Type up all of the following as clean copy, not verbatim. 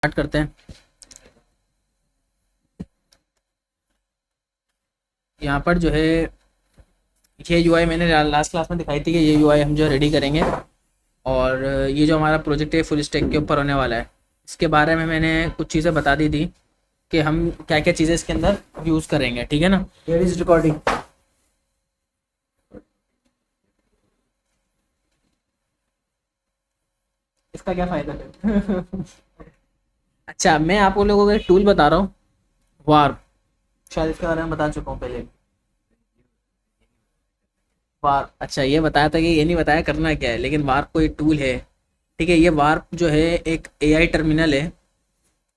Start करते हैं। यहाँ पर जो है ये यूआई मैंने लास्ट क्लास में दिखाई थी कि ये यूआई हम जो रेडी करेंगे। और ये जो हमारा प्रोजेक्ट है फुल स्टैक के ऊपर होने वाला है, इसके बारे में मैंने कुछ चीज़ें बता दी थी कि हम क्या क्या चीज़ें इसके अंदर यूज़ करेंगे। ठीक है ना। Here is recording. इसका क्या फ़ायदा है? अच्छा, मैं आप लोगों को एक टूल बता रहा हूँ, वार्प। शायद इसके बारे में बता चुका हूँ पहले। वार्प, अच्छा ये बताया था कि ये नहीं बताया करना क्या है, लेकिन वार्प कोई टूल है। ठीक है, ये वार्प जो है एक एआई टर्मिनल है।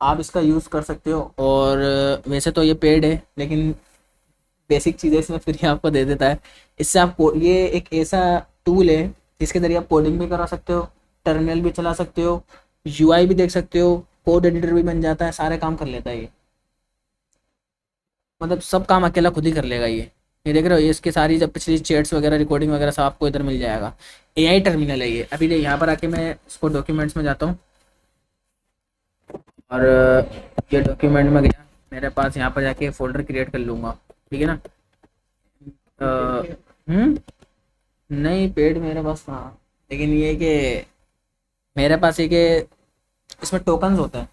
आप इसका यूज़ कर सकते हो। और वैसे तो ये पेड है, लेकिन बेसिक चीज़ें इसमें फ्री आपको दे देता है। इससे आप ये एक ऐसा टूल है जिसके ज़रिए आप कोडिंग भी करा सकते हो, टर्मिनल भी चला सकते हो, यूआई भी देख सकते हो, कोड एडिटर भी बन जाता है, सारे काम कर लेता है ये। मतलब सब काम अकेला खुद ही कर लेगा ये देख रहे हो, ये इसके सारी जब पिछली चैट्स वगैरह रिकॉर्डिंग वगैरह सब आपको इधर मिल जाएगा। एआई टर्मिनल है ये। अभी यहाँ पर आके मैं इसको डॉक्यूमेंट्स में जाता हूँ और ये डॉक्यूमेंट में गया, मेरे पास यहाँ पर जाके फोल्डर क्रिएट कर लूँगा। ठीक है ना। अ, हम्म नहीं, पेड मेरे पास हाँ, लेकिन ये कि मेरे पास ये कि इसमें टोकन्स होते हैं।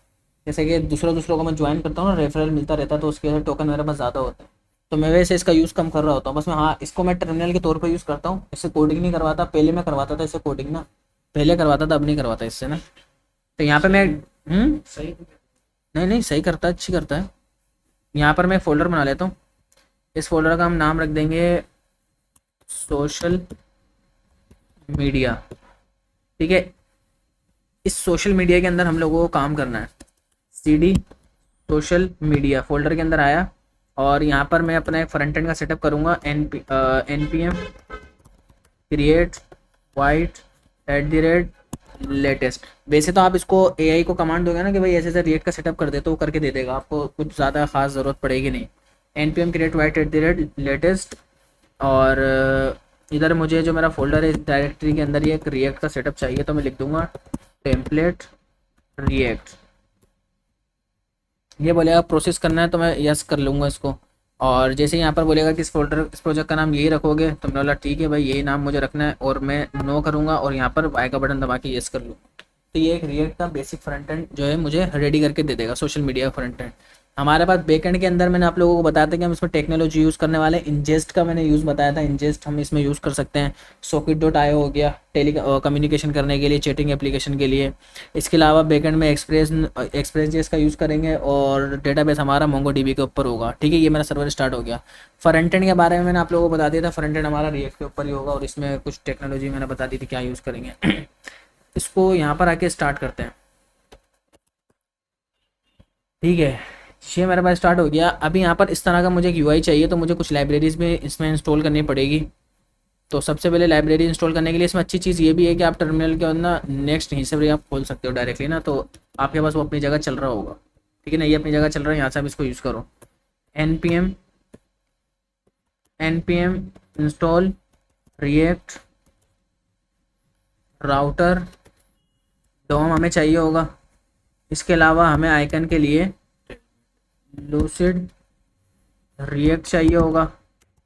जैसे कि दूसरों दूसरों को मैं ज्वाइन करता हूँ ना, रेफरल मिलता रहता है, तो उसके वजह टोकन मेरे पास ज़्यादा होते हैं। तो मैं वैसे इसका यूज़ कम कर रहा होता हूँ बस। मैं हाँ, इसको मैं टर्मिनल के तौर पर यूज़ करता हूँ। इससे कोडिंग नहीं करवाता, पहले मैं करवाता था इससे कोडिंग ना। पहले करवाता था, अब नहीं करवाता इससे ना। तो यहाँ पे मैं सही, नहीं नहीं सही करता है, अच्छी करता है। यहाँ पर मैं एक फ़ोल्डर बना लेता हूँ। इस फोल्डर का हम नाम रख देंगे सोशल मीडिया। ठीक है। इस सोशल मीडिया के अंदर हम लोगों को काम करना है। सीडी सोशल मीडिया फोल्डर के अंदर आया, और यहाँ पर मैं अपना एक फ्रंट एंड का सेटअप करूँगा। N P M create vite @latest. वैसे तो आप इसको एआई को कमांड दोगे ना कि भाई ऐसे ऐसे रिएक्ट का सेटअप कर दे, तो वो करके दे देगा, आपको कुछ ज़्यादा खास ज़रूरत पड़ेगी नहीं। N P M create vite @latest. और इधर मुझे जो मेरा फोल्डर है, इस डायरेक्टरी के अंदर ये एक रिएक्ट का सेटअप चाहिए, तो मैं लिख दूंगा टेम्पलेट रिएक्ट। ये बोलेगा प्रोसेस करना है, तो मैं यस कर लूँगा इसको। और जैसे यहाँ पर बोलेगा कि इस प्रोजेक्ट का नाम यही रखोगे, तो मैंने बोला ठीक है भाई, यही नाम मुझे रखना है, और मैं नो करूँगा और यहाँ पर आई का बटन दबा के यस कर लूँ। तो ये एक रिएक्ट का बेसिक फ्रंट एंड जो है मुझे रेडी करके दे देगा, सोशल मीडिया का फ्रंट एंड। हमारे पास बैक एंड के अंदर मैंने आप लोगों को बताया था कि हम इसमें टेक्नोलॉजी यूज़ करने वाले हैं। इंजेस्ट का मैंने यूज़ बताया था, इंजेस्ट हम इसमें यूज़ कर सकते हैं। Socket.io हो गया टेली कम्युनिकेशन करने के लिए, चैटिंग एप्लीकेशन के लिए। इसके अलावा बैकएंड में एक्सप्रेस जेएस का यूज़ करेंगे, और डेटाबेस हमारा मोंगोडीबी के ऊपर होगा। ठीक है, ये मेरा सर्वर स्टार्ट हो गया। फ्रंट एंड के बारे में मैंने आप लोगों को बता दिया था, फ्रंट एंड हमारा रिएक्ट के ऊपर ही होगा, और इसमें कुछ टेक्नोलॉजी मैंने बता दी थी क्या यूज़ करेंगे। इसको यहाँ पर आके स्टार्ट करते हैं। ठीक है, ये मेरे पास स्टार्ट हो गया। अभी यहाँ पर इस तरह का मुझे एक यूआई चाहिए, तो मुझे कुछ लाइब्रेरीज में इसमें इंस्टॉल करनी पड़ेगी। तो सबसे पहले लाइब्रेरी इंस्टॉल करने के लिए इसमें अच्छी चीज़ ये भी है कि आप टर्मिनल के अंदर ना नेक्स्ट यहीं से भी आप खोल सकते हो डायरेक्टली ना, तो आपके पास वो अपनी जगह चल रहा होगा। ठीक है ना, ये अपनी जगह चल रहा है, यहाँ से आप इसको यूज़ करो। N P M install React router DOM हमें चाहिए होगा। इसके अलावा हमें आइकन के लिए लूसिड रिएक्ट चाहिए होगा।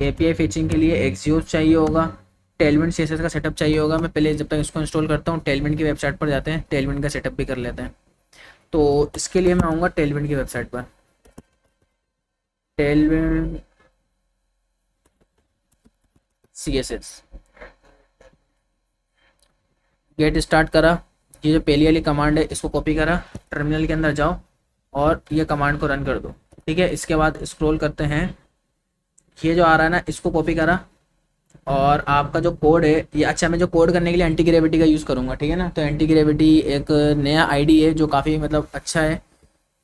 एपीआई फेचिंग के लिए एक्सियोस चाहिए होगा। टेलविंड सीएसएस का सेटअप चाहिए होगा। मैं पहले जब तक इसको इंस्टॉल करता हूँ, टेलविंड की वेबसाइट पर जाते हैं, टेलविंड का सेटअप भी कर लेते हैं। तो इसके लिए मैं आऊँगा टेलविंड की वेबसाइट पर। टेलविंड सीएसएस गेट स्टार्ट करा। ये जो पहली वाली कमांड है इसको कॉपी करा, टर्मिनल के अंदर जाओ और ये कमांड को रन कर दो। ठीक है, इसके बाद स्क्रॉल करते हैं, ये जो आ रहा है ना इसको कॉपी करा, और आपका जो कोड है ये, अच्छा मैं जो कोड करने के लिए एंटी ग्रेविटी का यूज़ करूँगा। ठीक है ना, तो एंटी ग्रेविटी एक नया आईडी है जो काफ़ी मतलब अच्छा है,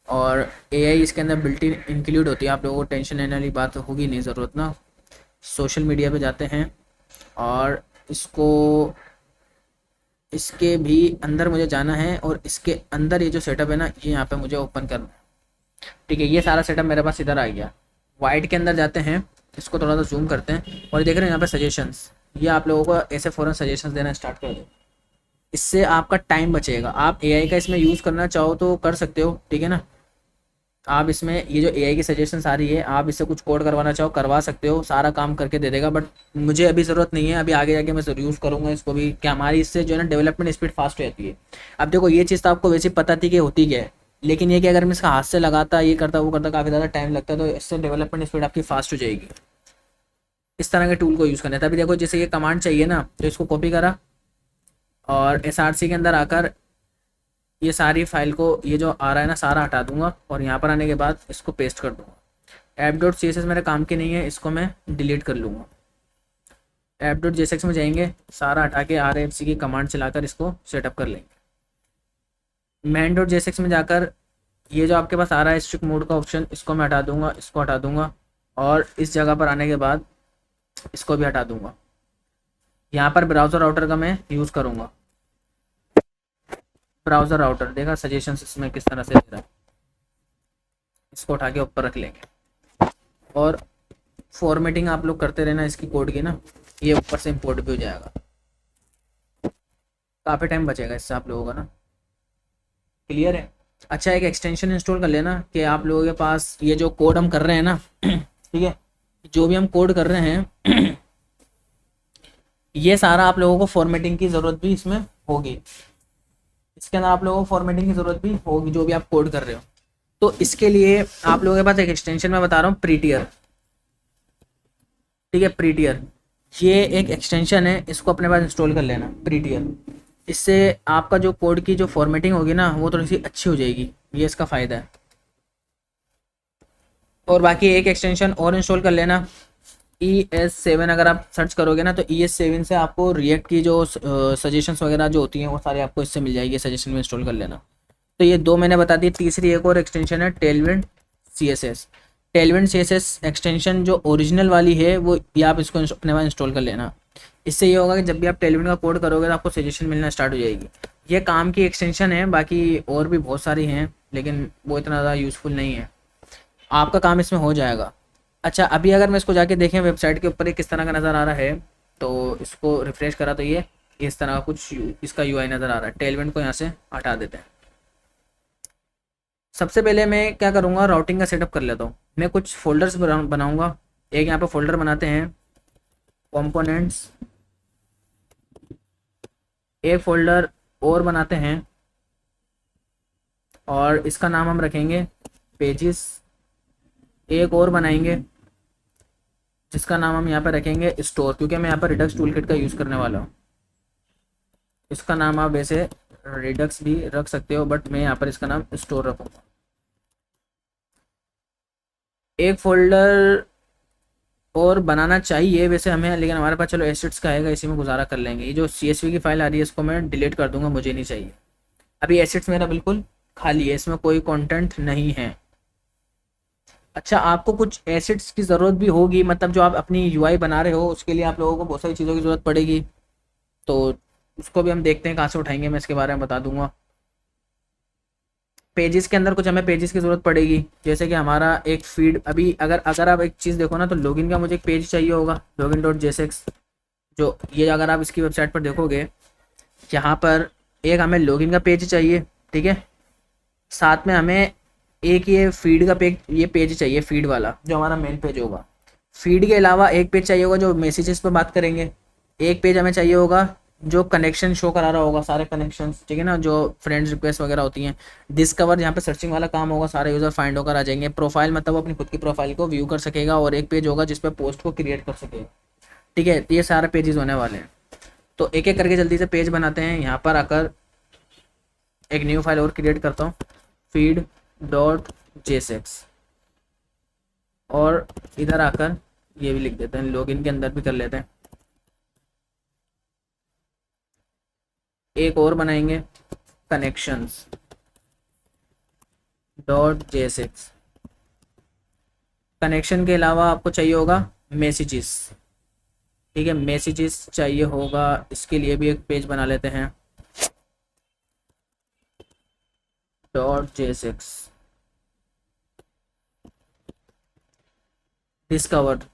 और एआई इसके अंदर बिल्ट इन इंक्लूड होती है। आप लोगों को टेंशन लेने वाली बात होगी नहीं, ज़रूरत ना। सोशल मीडिया पे जाते हैं, और इसको इसके भी अंदर मुझे जाना है, और इसके अंदर ये जो सेटअप है ना, ये यहाँ पे मुझे ओपन करना है। ठीक है, ये सारा सेटअप मेरे पास इधर आ गया। वाइट के अंदर जाते हैं, इसको थोड़ा सा जूम करते हैं, और देख रहे हैं यहाँ पे सजेशंस। ये आप लोगों को ऐसे फ़ौरन सजेशंस देना स्टार्ट कर दे। इससे आपका टाइम बचेगा। आप एआई का इसमें यूज़ करना चाहो तो कर सकते हो, ठीक है ना। आप इसमें ये जो एआई की सजेशंस आ रही है, आप इससे कुछ कोड करवाना चाहो करवा सकते हो, सारा काम करके दे देगा। बट मुझे अभी ज़रूरत नहीं है, अभी आगे जाके मैं ज़रूर यूज़ करूँगा इसको भी, क्या हमारी इससे जो है ना डेवलपमेंट स्पीड फास्ट हो जाती है। अब देखो ये चीज़ तो आपको वैसे पता थी कि होती क्या है, लेकिन ये कि अगर मैं इसका हाथ से लगाता, ये करता वो करता, काफ़ी ज़्यादा टाइम लगता है, तो इससे डेवलपमेंट स्पीड आपकी फास्ट हो जाएगी। इस तरह के टूल को यूज़ करना है। तभी देखो जैसे ये कमांड चाहिए ना, तो इसको कॉपी करा और एसआरसी के अंदर आकर ये सारी फाइल को, ये जो आ रहा है ना सारा हटा दूंगा, और यहाँ पर आने के बाद इसको पेस्ट कर दूंगा। App dot C S S मेरे काम की नहीं है, इसको मैं डिलीट कर लूँगा। App dot J S x में जाएंगे, सारा हटा के आर एफ सी की कमांड चलाकर इसको सेटअप कर लेंगे। Man dot J S x में जाकर ये जो आपके पास आ रहा है स्ट्रिक्ट मोड का ऑप्शन, इसको मैं हटा दूंगा, इसको हटा दूंगा, और इस जगह पर आने के बाद इसको भी हटा दूंगा। यहाँ पर ब्राउज़र राउटर का मैं यूज़ करूँगा। ब्राउज़र राउटर देखा सजेशन इसमें किस तरह से दे रहा है, इसको उठा के ऊपर रख लेंगे। और फॉर्मेटिंग आप लोग करते रहना इसकी कोड की ना, ये ऊपर से इंपोर्ट भी हो जाएगा, काफ़ी टाइम बचेगा इससे आप लोगों का ना। क्लियर है। अच्छा एक एक्सटेंशन इंस्टॉल कर लेना कि आप लोगों के पास ये जो कोड हम कर रहे हैं ना ठीक है, जो भी हम कोड कर रहे हैं ये सारा आप लोगों को फॉर्मेटिंग की ज़रूरत भी इसमें होगी, इसके अंदर आप लोगों को फॉर्मेटिंग की ज़रूरत भी होगी जो भी आप कोड कर रहे हो। तो इसके लिए आप लोगों के पास एक एक्सटेंशन मैं बता रहा हूँ, प्रीटियर, ठीक है। प्रीटियर ये एक एक्सटेंशन है, इसको अपने पास इंस्टॉल कर लेना प्रीटियर। इससे आपका जो कोड की जो फॉर्मेटिंग होगी ना वो थोड़ी सी अच्छी हो जाएगी, ये इसका फ़ायदा है। और बाकी एक एक्सटेंशन और इंस्टॉल कर लेना, ES7। अगर आप सर्च करोगे ना तो ES7 से आपको रिएक्ट की जो सजेशंस वगैरह जो होती हैं वो सारी आपको इससे मिल जाएगी, सजेशन में इंस्टॉल कर लेना। तो ये दो मैंने बता दी। तीसरी एक और एक्सटेंशन है Tailwind CSS। Tailwind CSS extension जो ओरिजिनल वाली है वो ये आप इसको अपने पास इंस्टॉल कर लेना। इससे ये होगा कि जब भी आप टेलविंड का कोड करोगे तो आपको सजेशन मिलना स्टार्ट हो जाएगी। ये काम की एक्सटेंशन है, बाकी और भी बहुत सारी हैं लेकिन वो इतना ज़्यादा यूज़फुल नहीं है, आपका काम इसमें हो जाएगा। अच्छा अभी अगर मैं इसको जाके देखें वेबसाइट के ऊपर ये किस तरह का नज़र आ रहा है, तो इसको रिफ्रेश करा तो ये इस तरह का कुछ इसका यूआई नज़र आ रहा है। टेलविंड को यहाँ से हटा देते हैं। सबसे पहले मैं क्या करूँगा, राउटिंग का सेटअप कर लेता हूँ। मैं कुछ फोल्डर्स बनाऊँगा। एक यहाँ पर फोल्डर बनाते हैं कंपोनेंट्स, एक फोल्डर और बनाते हैं और इसका नाम हम रखेंगे पेजेस। एक और बनाएंगे जिसका नाम हम यहाँ पर रखेंगे स्टोर, क्योंकि मैं यहाँ पर रिडक्स टूलकिट का यूज़ करने वाला हूँ। इसका नाम आप वैसे रिडक्स भी रख सकते हो, बट मैं यहाँ पर इसका नाम स्टोर रखूँगा। एक फोल्डर और बनाना चाहिए वैसे हमें, लेकिन हमारे पास चलो एसेट्स का आएगा, इसी में गुजारा कर लेंगे। ये जो CSV की फाइल आ रही है इसको मैं डिलीट कर दूंगा, मुझे नहीं चाहिए। अभी एसेट्स मेरा बिल्कुल खाली है, इसमें कोई कंटेंट नहीं है। अच्छा आपको कुछ एसेट्स की ज़रूरत भी होगी, मतलब जो आप अपनी यूआई बना रहे हो उसके लिए आप लोगों को बहुत सारी चीज़ों की ज़रूरत पड़ेगी, तो उसको भी हम देखते हैं कहाँ से उठाएंगे, मैं इसके बारे में बता दूंगा। पेजेस के अंदर कुछ हमें पेजेस की ज़रूरत पड़ेगी, जैसे कि हमारा एक फीड। अभी अगर अगर आप एक चीज़ देखो ना तो लॉगिन का मुझे एक पेज चाहिए होगा, लॉगिन डॉट जेएसएक्स। जो ये अगर आप इसकी वेबसाइट पर देखोगे, यहाँ पर एक हमें लॉगिन का पेज चाहिए, ठीक है। साथ में हमें एक ये फीड का पेज, ये पेज चाहिए फीड वाला जो हमारा मेन पेज होगा। फीड के अलावा एक पेज चाहिए होगा जो मैसेजेस पर बात करेंगे। एक पेज हमें चाहिए होगा जो कनेक्शन शो करा रहा होगा, सारे कनेक्शंस, ठीक है ना, जो फ्रेंड्स रिक्वेस्ट वगैरह होती हैं। डिस्कवर यहाँ पे सर्चिंग वाला काम होगा, सारे यूज़र फाइंड होकर आ जाएंगे। प्रोफाइल मतलब वो अपनी खुद की प्रोफाइल को व्यू कर सकेगा, और एक पेज होगा जिसपे पोस्ट को क्रिएट कर सकेगा, ठीक है। ये सारे पेजेस होने वाले हैं। तो एक एक करके जल्दी से पेज बनाते हैं। यहाँ पर आकर एक न्यू फाइल और क्रिएट करता हूँ, फीड डॉट जेएसएक्स, और इधर आकर ये भी लिख देते हैं, लॉगिन के अंदर भी कर लेते हैं। एक और बनाएंगे कनेक्शंस डॉट जेएसएक्स। कनेक्शन के अलावा आपको चाहिए होगा मैसेजेस, ठीक है, मैसेजेस चाहिए होगा। इसके लिए भी एक पेज बना लेते हैं डॉट जेएसएक्स। Discover,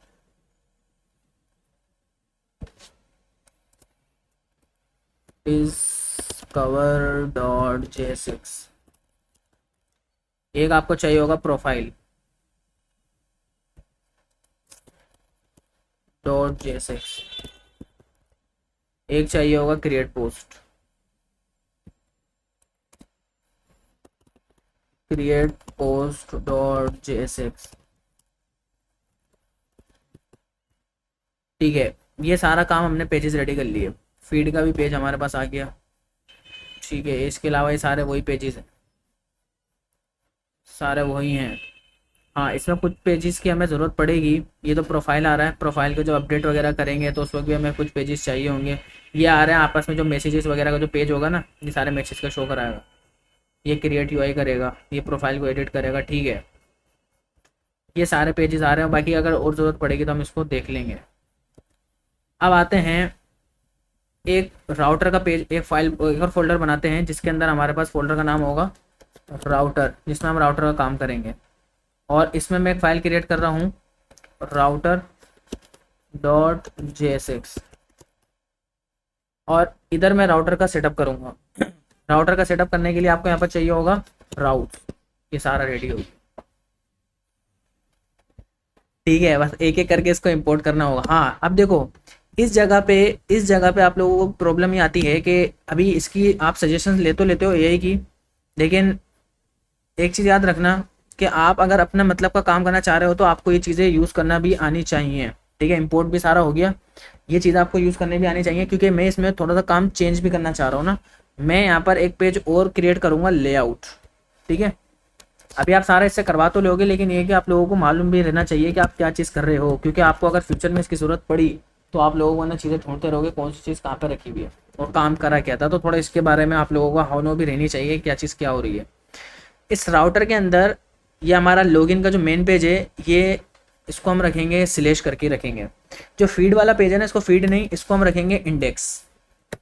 cover.js6। एक आपको चाहिए होगा प्रोफाइल .js6। एक चाहिए होगा create post. Create post .js6। ठीक है, ये सारा काम हमने पेजेस रेडी कर लिए। फीड का भी पेज हमारे पास आ गया। ठीक है, इसके अलावा ये सारे वही पेजेस हैं, सारे वही हैं। हाँ, इसमें कुछ पेजेस की हमें ज़रूरत पड़ेगी। ये तो प्रोफाइल आ रहा है, प्रोफाइल को जब अपडेट वगैरह करेंगे तो उस वक्त भी हमें कुछ पेजेस चाहिए होंगे। ये आ रहे हैं आपस में जो मैसेजेस वगैरह का जो पेज होगा ना, ये सारे मैसेज का शो कराएगा। ये क्रिएट यूआई करेगा, ये प्रोफाइल को एडिट करेगा। ठीक है, ये सारे पेजेस आ रहे हैं। बाकी अगर और ज़रूरत पड़ेगी तो हम इसको देख लेंगे। अब आते हैं एक राउटर का पेज, एक फाइल, एक और फोल्डर बनाते हैं जिसके अंदर हमारे पास फोल्डर का नाम होगा राउटर, जिसमें हम राउटर का काम करेंगे। और इसमें मैं एक फ़ाइल क्रिएट कर रहा हूँ router.jsx। और इधर मैं राउटर का सेटअप करूँगा। राउटर का सेटअप करने के लिए आपको यहाँ पर चाहिए होगा राउट। ये सारा रेडी होगा। ठीक है, बस एक एक करके इसको इंपोर्ट करना होगा। हाँ, अब देखो इस जगह पे आप लोगों को प्रॉब्लम ये आती है कि अभी इसकी आप सजेशंस लेते हो एआई की, लेकिन एक चीज़ याद रखना कि आप अगर अपना मतलब का काम करना चाह रहे हो तो आपको ये चीज़ें यूज़ करना भी आनी चाहिए। ठीक है, इंपोर्ट भी सारा हो गया, ये चीज़ आपको यूज़ करने भी आनी चाहिए, क्योंकि मैं इसमें थोड़ा सा काम चेंज भी करना चाह रहा हूँ ना। मैं यहाँ पर एक पेज और क्रिएट करूँगा, लेआउट। ठीक है, अभी आप सारा इससे करवा तो लोगे, लेकिन ये कि आप लोगों को मालूम भी रहना चाहिए कि आप क्या चीज़ कर रहे हो, क्योंकि आपको अगर फ्यूचर में इसकी ज़रूरत पड़ी तो आप लोगों को ना चीज़ें ढूंढते रहोगे कौन सी चीज़ कहाँ पर रखी हुई है और काम करा क्या था। तो थोड़ा इसके बारे में आप लोगों को हाव नो भी रहनी चाहिए, क्या चीज़ क्या हो रही है। इस राउटर के अंदर ये हमारा लॉगिन का जो मेन पेज है, ये इसको हम रखेंगे स्लैश करके रखेंगे। जो फीड वाला पेज है ना, इसको फीड नहीं, इसको हम रखेंगे इंडेक्स।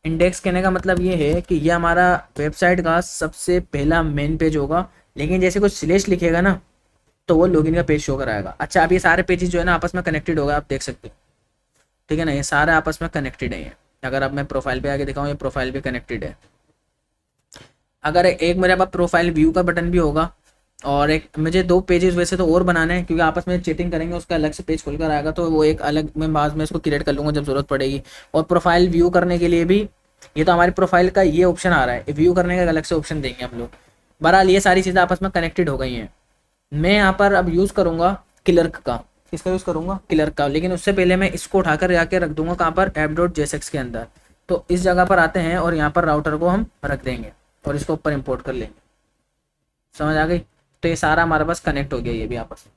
इंडेक्स कहने का मतलब ये है कि ये हमारा वेबसाइट का सबसे पहला मेन पेज होगा, लेकिन जैसे कुछ स्लैश लिखेगा ना तो वो लॉगिन का पेज शो कराएगा। अच्छा, अब ये सारे पेजेस जो है ना आपस में कनेक्टेड होगा, आप देख सकते हो। ठीक है ना, ये सारे आपस में कनेक्टेड है। ये अगर अब मैं प्रोफाइल पे आके दिखाऊँ, ये प्रोफाइल भी कनेक्टेड है। अगर एक मेरे पास प्रोफाइल व्यू का बटन भी होगा, और एक मुझे दो पेजेस वैसे तो और बनाने हैं, क्योंकि आपस में चीटिंग करेंगे उसका अलग से पेज खुलकर आएगा, तो वो एक अलग मैं बाद में इसको क्रिएट कर लूँगा जब ज़रूरत पड़ेगी। और प्रोफाइल व्यू करने के लिए भी ये तो हमारी प्रोफाइल का ये ऑप्शन आ रहा है, व्यू करने का अलग से ऑप्शन देंगे हम लोग। बहरहाल ये सारी चीज़ें आपस में कनेक्टेड हो गई हैं। मैं यहाँ पर अब यूज़ करूँगा क्लर्क का। किसका यूज़ करूँगा? क्लर्क का। लेकिन उससे पहले मैं इसको उठाकर जाके रख दूंगा कहाँ पर, app.jsx के अंदर। तो इस जगह पर आते हैं और यहाँ पर राउटर को हम रख देंगे और इसको ऊपर इंपोर्ट कर लेंगे। समझ आ गई? तो ये सारा हमारे पास कनेक्ट हो गया, ये भी आपस में।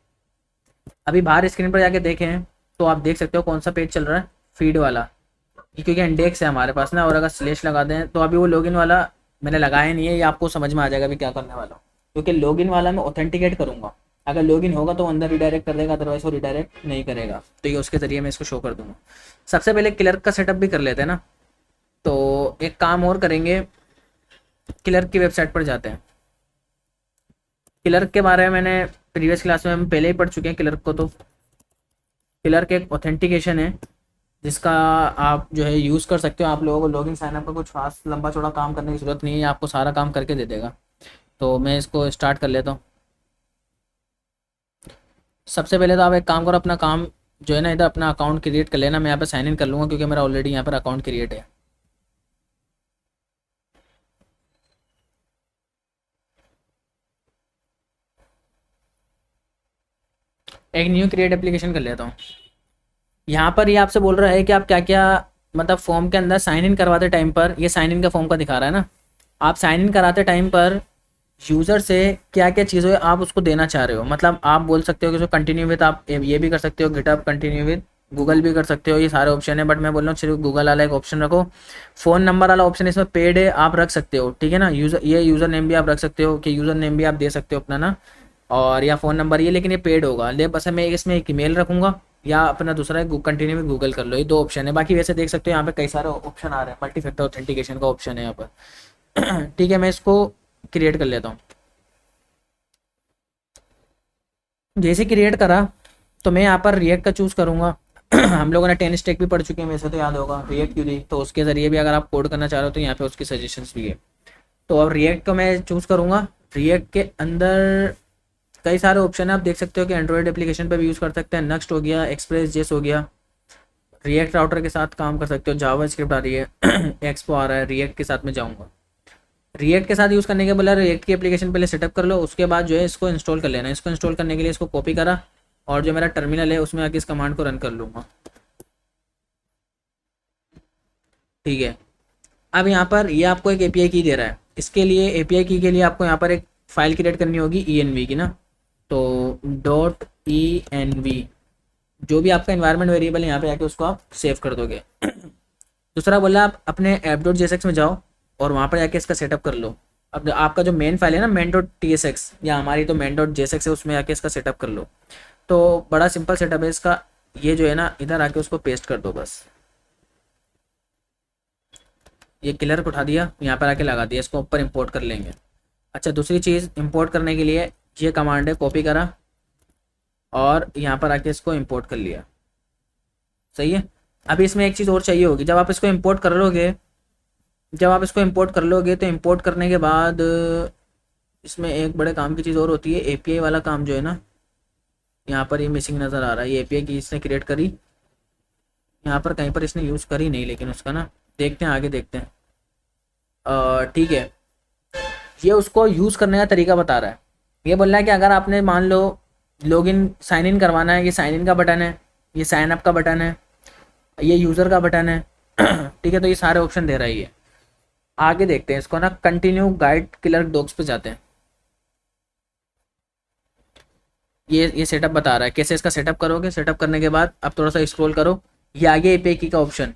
अभी बाहर स्क्रीन पर जाके देखें तो आप देख सकते हो कौन सा पेज चल रहा है, फीड वाला। ये क्योंकि इंडेक्स है हमारे पास ना, और अगर स्लैश लगा दें तो अभी वो लॉगिन वाला मैंने लगाया नहीं है, ये आपको समझ में आ जाएगा अभी क्या करने वाला हूँ। क्योंकि लॉगिन वाला मैं ऑथेंटिकेट करूँगा, अगर लॉगिन होगा तो अंदर रिडायरेक्ट कर देगा, अदरवाइज वो रिडायरेक्ट नहीं करेगा। तो ये उसके ज़रिए मैं इसको शो कर दूँगा। सबसे पहले क्लर्क का सेटअप भी कर लेते हैं ना। तो एक काम और करेंगे, क्लर्क की वेबसाइट पर जाते हैं। क्लर्क के बारे में मैंने प्रीवियस क्लास में हम पहले ही पढ़ चुके हैं क्लर्क को। तो क्लर्क एक ऑथेंटिकेशन है जिसका आप जो है यूज़ कर सकते हो। आप लोगों को लॉगिन साइनअप का कुछ खास लंबा चौड़ा काम करने की ज़रूरत नहीं है, आपको सारा काम करके दे देगा। तो मैं इसको स्टार्ट कर लेता हूँ। सबसे पहले तो आप एक काम करो, अपना काम जो है ना इधर अपना अकाउंट क्रिएट कर लेना। मैं यहाँ पर साइन इन कर लूँगा क्योंकि मेरा ऑलरेडी यहाँ पर अकाउंट क्रिएट है। एक न्यू क्रिएट एप्लीकेशन कर लेता हूँ। यहाँ पर ये आपसे बोल रहा है कि आप क्या क्या मतलब फॉर्म के अंदर साइन इन करवाते टाइम पर, ये साइन इन का फॉर्म का दिखा रहा है ना। आप साइन इन कराते टाइम पर यूज़र से क्या क्या चीज़ें आप उसको देना चाह रहे हो। मतलब आप बोल सकते हो कि जो कंटिन्यू विद, आप ये भी कर सकते हो गिटहब कंटिन्यू विद, गूगल भी कर सकते हो, ये सारे ऑप्शन है। बट मैं बोल रहा हूँ सिर्फ गूगल वाला एक ऑप्शन रखो। फ़ोन नंबर वाला ऑप्शन इसमें पेड है, आप रख सकते हो। ठीक है ना, यूज़र नेम भी आप रख सकते हो कि यूज़र नेम भी आप दे सकते हो अपना ना, और या फ़ोन नंबर ये, लेकिन ये पेड होगा। ले बस मैं इसमें एक ईमेल रखूँगा या अपना दूसरा कंटिन्यू विद गूगल कर लो, ये दो ऑप्शन है। बाकी वैसे देख सकते हो यहाँ पे कई सारे ऑप्शन आ रहे हैं, मल्टी फैक्टर ऑथेंटिकेशन का ऑप्शन है यहाँ पर। ठीक है, मैं इसको क्रिएट कर लेता हूँ। जैसे क्रिएट करा तो मैं यहाँ पर रिएक्ट का चूज़ करूँगा। हम लोगों ने 10 स्टेक भी पढ़ चुके हैं, वैसे तो याद होगा रिएक्ट क्यूरी, तो उसके ज़रिए भी अगर आप कोड करना चाह रहे हो तो यहाँ पे उसकी सजेशंस भी है। तो अब रिएक्ट को मैं चूज़ करूँगा। रिएक्ट के अंदर कई सारे ऑप्शन है, आप देख सकते हो कि एंड्रॉयड एप्लीकेशन पे भी यूज़ कर सकते हैं। नेक्स्ट हो गया, एक्सप्रेस जेस हो गया, रिएक्ट राउटर के साथ काम कर सकते हो, जावा स्क्रिप्ट आ रही है, एक्सपो आ रहा है, रिएक्ट के साथ में जाऊँगा। रिएक्ट के साथ यूज़ करने के बोला, रिएक्ट की एप्लीकेशन पहले सेटअप कर लो, उसके बाद जो है इसको इंस्टॉल कर लेना। इसको इंस्टॉल करने के लिए इसको कॉपी करा और जो मेरा टर्मिनल है उसमें आके इस कमांड को रन कर लूँगा। ठीक है, अब यहाँ पर ये आपको एक एपीआई की दे रहा है। इसके लिए एपीआई की के लिए आपको यहाँ पर एक फ़ाइल क्रिएट करनी होगी ENV की ना, तो .env जो भी आपका इन्वायरमेंट वेरिएबल है यहाँ पे आके उसको आप सेव कर दोगे। दूसरा बोला, आप अपने app.jsx में जाओ और वहाँ पर जाके इसका सेटअप कर लो। अब आपका जो मेन फाइल है ना main.tsx, या हमारी तो main.jsx है, उसमें आके इसका सेटअप कर लो। तो बड़ा सिंपल सेटअप है इसका, ये जो है ना इधर आके उसको पेस्ट कर दो बस। ये क्लियर को उठा दिया, यहाँ पर आके लगा दिया, इसको ऊपर इंपोर्ट कर लेंगे। अच्छा, दूसरी चीज़ इंपोर्ट करने के लिए ये कमांड है, कॉपी करा और यहाँ पर आके इसको इंपोर्ट कर लिया। सही है। अभी इसमें एक चीज़ और चाहिए होगी, जब आप इसको इंपोर्ट कर लोगे, तो इंपोर्ट करने के बाद इसमें एक बड़े काम की चीज़ और होती है, एपीआई वाला काम जो है ना, यहाँ पर ये मिसिंग नज़र आ रहा है। ये एपीआई की इसने क्रिएट करी, यहाँ पर कहीं पर इसने यूज़ करी नहीं, लेकिन उसका ना देखते हैं, आगे देखते हैं। ठीक है, ये उसको यूज़ करने का तरीका बता रहा है। ये बोल रहा है कि अगर आपने मान लो लॉगिन साइन इन करवाना है, ये साइन इन का बटन है, ये साइन अप का बटन है, ये यूज़र का बटन है। ठीक है, तो ये सारे ऑप्शन दे रहा है ये। आगे देखते हैं इसको ना, कंटिन्यू गाइड क्लर्क डॉक्स पे जाते हैं। ये सेटअप बता रहा है कैसे इसका सेटअप करोगे। सेटअप करने के बाद अब थोड़ा सा स्क्रॉल करो, ये आगे एपीआई की का ऑप्शन,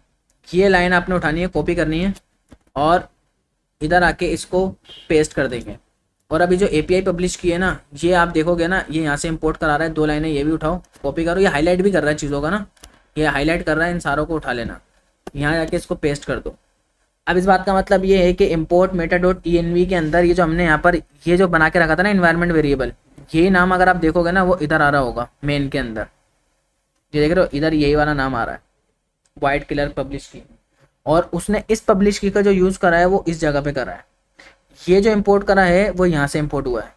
ये लाइन आपने उठानी है, कॉपी करनी है और इधर आके इसको पेस्ट कर देंगे। और अभी जो एपीआई पब्लिश की है ना, ये आप देखोगे ना, ये यहाँ से इंपोर्ट करा रहा है, 2 लाइनें ये भी उठाओ, कॉपी करो, ये हाईलाइट भी कर रहा है चीज़ों का ना, ये हाईलाइट कर रहा है, इन सारों को उठा लेना, यहाँ जाके इसको पेस्ट कर दो। अब इस बात का मतलब ये है कि import meta.env के अंदर ये जो हमने यहाँ पर ये जो बना के रखा था ना इन्वायरमेंट वेरिएबल, ये नाम अगर आप देखोगे ना वो इधर आ रहा होगा मेन के अंदर, ये देख रहे हो इधर यही वाला नाम आ रहा है, वाइट कलर पब्लिश की। और उसने इस पब्लिश की का जो यूज़ करा है वो इस जगह पे करा है। ये जो इम्पोर्ट करा है वो यहाँ से इम्पोर्ट हुआ है।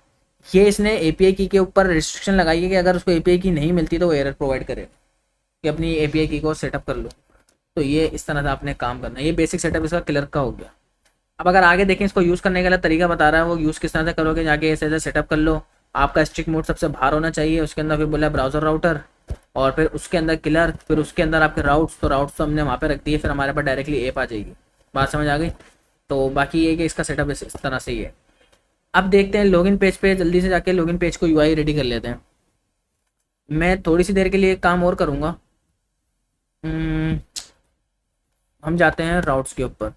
ये इसने एपीआई की के ऊपर रिस्ट्रिक्शन लगाई है कि अगर उसको एपीआई की नहीं मिलती तो वो एरर प्रोवाइड करे कि अपनी एपीआई की को सेटअप कर लो। तो ये इस तरह से आपने काम करना है। ये बेसिक सेटअप इसका क्लर्क का हो गया। अब अगर आगे देखें, इसको यूज़ करने का अलग तरीका बता रहा है, वो यूज़ किस तरह से करोगे, जाके ऐसे ऐसे सेटअप कर लो। आपका स्ट्रिक मोड सबसे बाहर होना चाहिए, उसके अंदर फिर बोला ब्राउज़र राउटर, और फिर उसके अंदर क्लर्क, फिर उसके अंदर आपके राउट्स। तो राउट्स तो हमने वहाँ पे रख दिए, फिर हमारे पास डायरेक्टली ऐप आ जाएगी। बात समझ आ गई। तो बाकी ये कि इसका सेटअप इस तरह से ही है। अब देखते हैं लॉगिन पेज पे, जल्दी से जाके लॉगिन पेज को यूआई रेडी कर लेते हैं। मैं थोड़ी सी देर के लिए एक काम और करूँगा, हम जाते हैं राउट्स के ऊपर।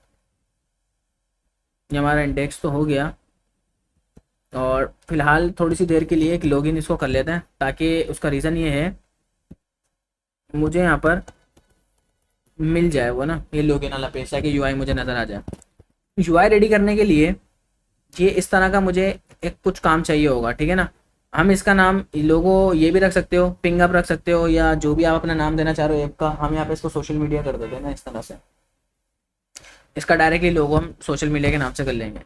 ये हमारा इंडेक्स तो हो गया, और फिलहाल थोड़ी सी देर के लिए एक लॉगिन इसको कर लेते हैं, ताकि उसका रीज़न ये है मुझे यहाँ पर मिल जाए वो ना, ये लॉगिन वाला पेज, ताकि यूआई मुझे नज़र आ जाए। यूआई रेडी करने के लिए ये इस तरह का मुझे एक कुछ काम चाहिए होगा, ठीक है ना। हम इसका नाम लोगो ये भी रख सकते हो, पिंग अप रख सकते हो, या जो भी आप अपना नाम देना चाह रहे हो ऐप का। हम यहाँ पे इसको सोशल मीडिया कर देते हैं ना, इस तरह से इसका डायरेक्टली लोगो हम सोशल मीडिया के नाम से कर लेंगे।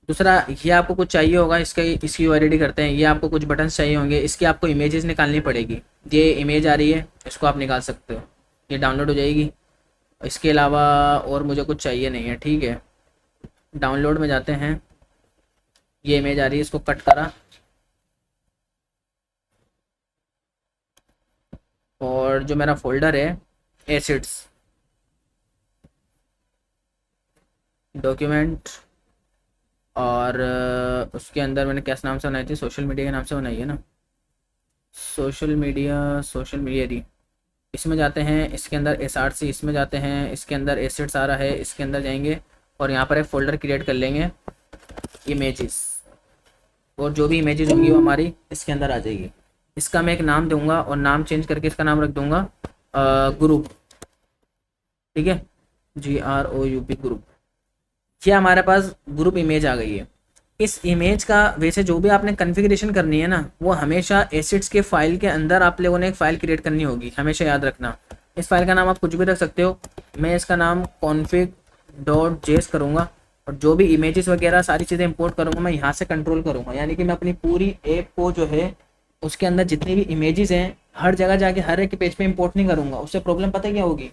दूसरा, ये आपको कुछ चाहिए होगा, इसकी यूआई रेडी करते हैं। ये आपको कुछ बटन्स चाहिए होंगे, इसकी आपको इमेजेस निकालनी पड़ेगी। ये इमेज आ रही है, इसको आप निकाल सकते हो, ये डाउनलोड हो जाएगी। इसके अलावा और मुझे कुछ चाहिए नहीं है, ठीक है। डाउनलोड में जाते हैं, ये इमेज आ रही है, इसको कट करा, और जो मेरा फोल्डर है एसिड्स डॉक्यूमेंट, और उसके अंदर मैंने किस नाम से बनाई थी, सोशल मीडिया के नाम से बनाई है ना, सोशल मीडिया दी। इसमें जाते हैं, इसके अंदर एसआरसी, इसमें जाते हैं, इसके अंदर एसिड्स आ रहा है, इसके अंदर जाएंगे और यहाँ पर एक फ़ोल्डर क्रिएट कर लेंगे इमेजेस, और जो भी इमेजेस होंगी वो हमारी इसके अंदर आ जाएगी। इसका मैं एक नाम दूंगा, और नाम चेंज करके इसका नाम रख दूंगा ग्रुप, ठीक है, GROUP ग्रुप। ये हमारे पास ग्रुप इमेज आ गई है। इस इमेज का वैसे जो भी आपने कॉन्फ़िगरेशन करनी है ना, वो हमेशा एसिड्स के फाइल के अंदर आप लोगों ने एक फ़ाइल क्रिएट करनी होगी, हमेशा याद रखना। इस फाइल का नाम आप कुछ भी रख सकते हो। मैं इसका नाम config.js करूँगा और जो भी इमेजेस वगैरह सारी चीज़ें इंपोर्ट करूँगा मैं यहाँ से कंट्रोल करूँगा, यानी कि मैं अपनी पूरी ऐप को जो है उसके अंदर जितनी भी इमेजेस हैं हर जगह जाके हर एक पेज पे इंपोर्ट नहीं करूँगा। उससे प्रॉब्लम पता है क्या होगी,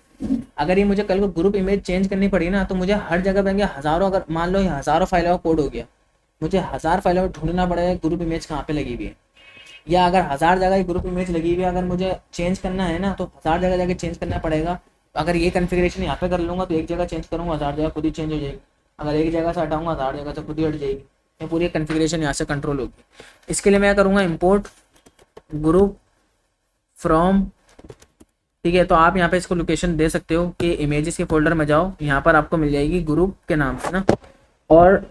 अगर ये मुझे कल को ग्रुप इमेज चेंज करनी पड़ी ना तो मुझे हर जगह पे हज़ारों, अगर मान लो ये हज़ारों फाइलों का कोड हो गया, मुझे 1000 फाइलों में ढूंढना पड़ेगा ग्रुप इमेज कहाँ पे लगी हुई है। या अगर 1000 जगह ग्रुप इमेज लगी हुई है, अगर मुझे चेंज करना है ना तो 1000 जगह जाके चेंज करना पड़ेगा। अगर ये कन्फिग्रेशन यहाँ पे कर लूँगा तो एक जगह चेंज करूँगा 1000 जगह खुद ही चेंज हो जाएगी, अगर एक जगह से हटाऊँगा 1000 जगह से खुद ही हट जाएगी। ये पूरी कन्फिग्रेशन यहाँ से कंट्रोल होगी। इसके लिए मैं करूँगा इम्पोर्ट ग्रुप फ्रॉम, ठीक है। तो आप यहाँ पे इसको लोकेशन दे सकते हो कि इमेजेस के फोल्डर में जाओ, यहाँ पर आपको मिल जाएगी ग्रुप के नाम से ना, और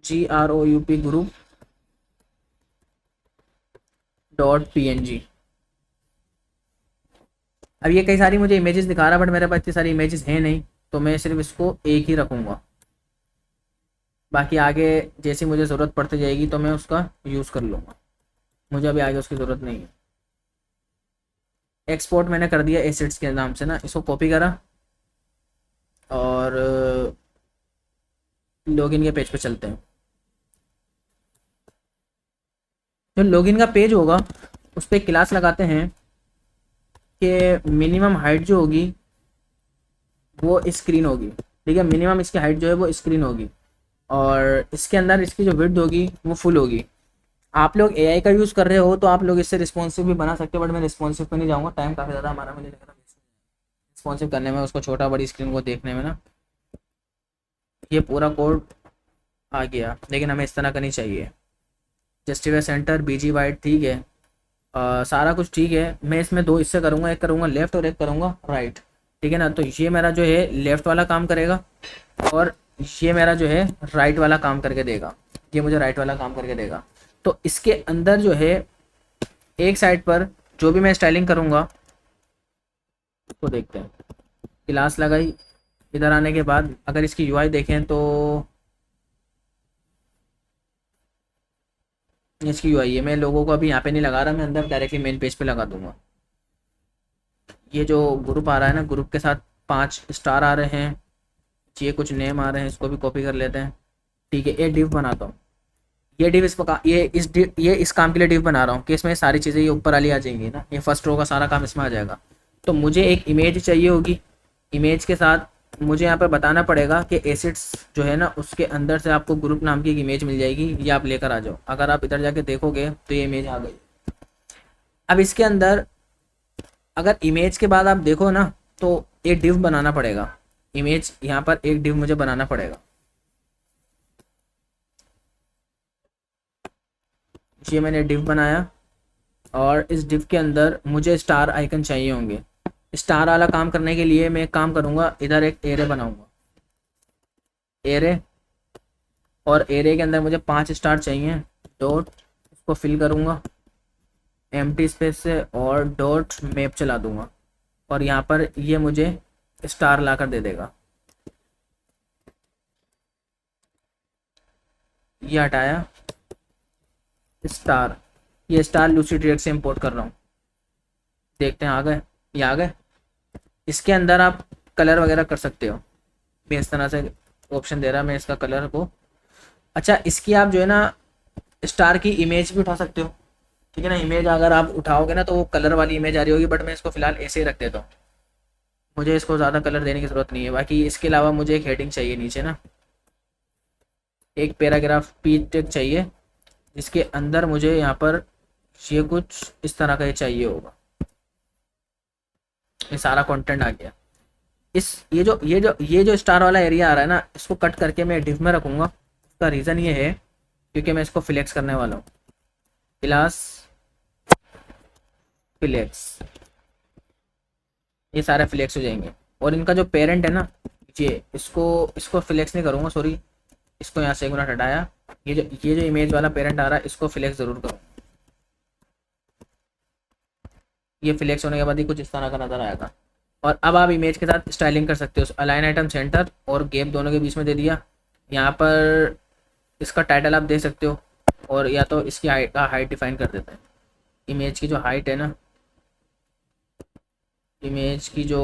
GROUP ग्रुप .png। अब ये कई सारी मुझे इमेजेस दिखा रहा है बट मेरे पास इतनी सारी इमेजेस हैं नहीं, तो मैं सिर्फ इसको एक ही रखूँगा। बाकी आगे जैसी मुझे ज़रूरत पड़ती जाएगी तो मैं उसका यूज़ कर लूँगा, मुझे अभी आगे उसकी ज़रूरत नहीं है। एक्सपोर्ट मैंने कर दिया एसेट्स के नाम से ना, इसको कॉपी करा और लॉगिन के पेज पे चलते हैं। जो लॉगिन का पेज होगा उस पर क्लास लगाते हैं कि मिनिमम हाइट जो होगी वो स्क्रीन होगी, ठीक है। मिनिमम इसकी हाइट जो है वो स्क्रीन होगी और इसके अंदर इसकी जो विड्थ होगी वो फुल होगी। आप लोग एआई का यूज़ कर रहे हो तो आप लोग इससे रिस्पॉन्सिव भी बना सकते हो, बट मैं रिस्पॉन्सिव पे नहीं जाऊँगा, टाइम काफ़ी ज़्यादा हमारा मुझे लग रहा है रिस्पॉन्सिव करने में, उसको छोटा बड़ी स्क्रीन को देखने में ना। ये पूरा कोड आ गया लेकिन हमें इस तरह का नहीं चाहिए। जस्टिफाई सेंटर बीजी वाइट, ठीक है। सारा कुछ ठीक है। मैं इसमें दो हिस्से करूँगा, एक करूँगा लेफ़्ट और एक करूँगा राइट, ठीक है ना। तो ये मेरा जो है लेफ़्ट वाला काम करेगा और ये मेरा जो है राइट वाला काम करके देगा, ये मुझे राइट वाला काम करके देगा। तो इसके अंदर जो है एक साइड पर जो भी मैं स्टाइलिंग करूँगा उसको देखते हैं। क्लास लगाई, इधर आने के बाद अगर इसकी यूआई देखें तो इसकी यूआई है, मैं लोगों को अभी यहाँ पे नहीं लगा रहा, मैं अंदर डायरेक्टली मेन पेज पे लगा दूंगा। ये जो ग्रुप आ रहा है ना, ग्रुप के साथ 5 स्टार आ रहे हैं, ये कुछ नेम आ रहे हैं, इसको भी कॉपी कर लेते हैं, ठीक है। ये डिव बनाता हूँ, ये डिव ये इस काम के लिए डिव बना रहा हूँ कि इसमें सारी चीज़ें ये ऊपर वाली आ जाएंगी ना, ये फर्स्ट रो का सारा काम इसमें आ जाएगा। तो मुझे एक इमेज चाहिए होगी, इमेज के साथ मुझे यहाँ पे बताना पड़ेगा कि एसिड्स जो है ना उसके अंदर से आपको ग्रुप नाम की एक इमेज मिल जाएगी, ये आप लेकर आ जाओ। अगर आप इधर जाके देखोगे तो ये इमेज आ गई। अब इसके अंदर अगर इमेज के बाद आप देखो ना तो एक डिव बनाना पड़ेगा, इमेज यहाँ पर एक डिव मुझे बनाना पड़ेगा। ये मैंने डिव बनाया और इस डिव के अंदर मुझे स्टार आइकन चाहिए होंगे। स्टार वाला काम करने के लिए मैं एक काम करूँगा, इधर एक एरे बनाऊँगा, एरे, और एरे के अंदर मुझे 5 स्टार चाहिए। डॉट इसको फिल करूँगा एम्प्टी स्पेस से और डॉट मैप चला दूँगा और यहाँ पर ये मुझे स्टार ला कर दे देगा। ये हटाया स्टार, ये स्टार लूसी डायरेक्ट से इंपोर्ट कर रहा हूँ, देखते हैं आ गए, ये आ गए। इसके अंदर आप कलर वगैरह कर सकते हो, मैं इस तरह से ऑप्शन दे रहा मैं इसका कलर को। अच्छा, इसकी आप जो है ना स्टार की इमेज भी उठा सकते हो, ठीक है ना। इमेज अगर आप उठाओगे ना तो वो कलर वाली इमेज आ रही होगी, बट मैं इसको फिलहाल ऐसे ही रख देता हूँ, मुझे इसको ज़्यादा कलर देने की ज़रूरत नहीं है। बाकी इसके अलावा मुझे एक हेडिंग चाहिए नीचे ना, एक पैराग्राफ पी टेक चाहिए जिसके अंदर मुझे यहाँ पर ये कुछ इस तरह का ये चाहिए होगा। ये सारा कंटेंट आ गया। इस ये जो स्टार वाला एरिया आ रहा है ना, इसको कट करके मैं डिव में रखूँगा। उसका रीज़न ये है क्योंकि मैं इसको फ्लेक्स करने वाला हूँ, क्लास फ्लेक्स, ये सारे फ्लेक्स हो जाएंगे। और इनका जो पेरेंट है ना, ये इसको फ्लेक्स नहीं करूँगा, सॉरी, इसको यहाँ से एक मिनट हटाया। ये जो इमेज वाला पेरेंट आ रहा है इसको फ्लेक्स ज़रूर करूँ। ये फ्लेक्स होने के बाद ही कुछ इस तरह का नज़र आएगा। और अब आप इमेज के साथ स्टाइलिंग कर सकते हो। अलाइन आइटम सेंटर और गैप दोनों के बीच में दे दिया। यहाँ पर इसका टाइटल आप दे सकते हो और या तो इसकी हाइट डिफाइन कर देते हैं। इमेज की जो हाइट है ना इमेज की जो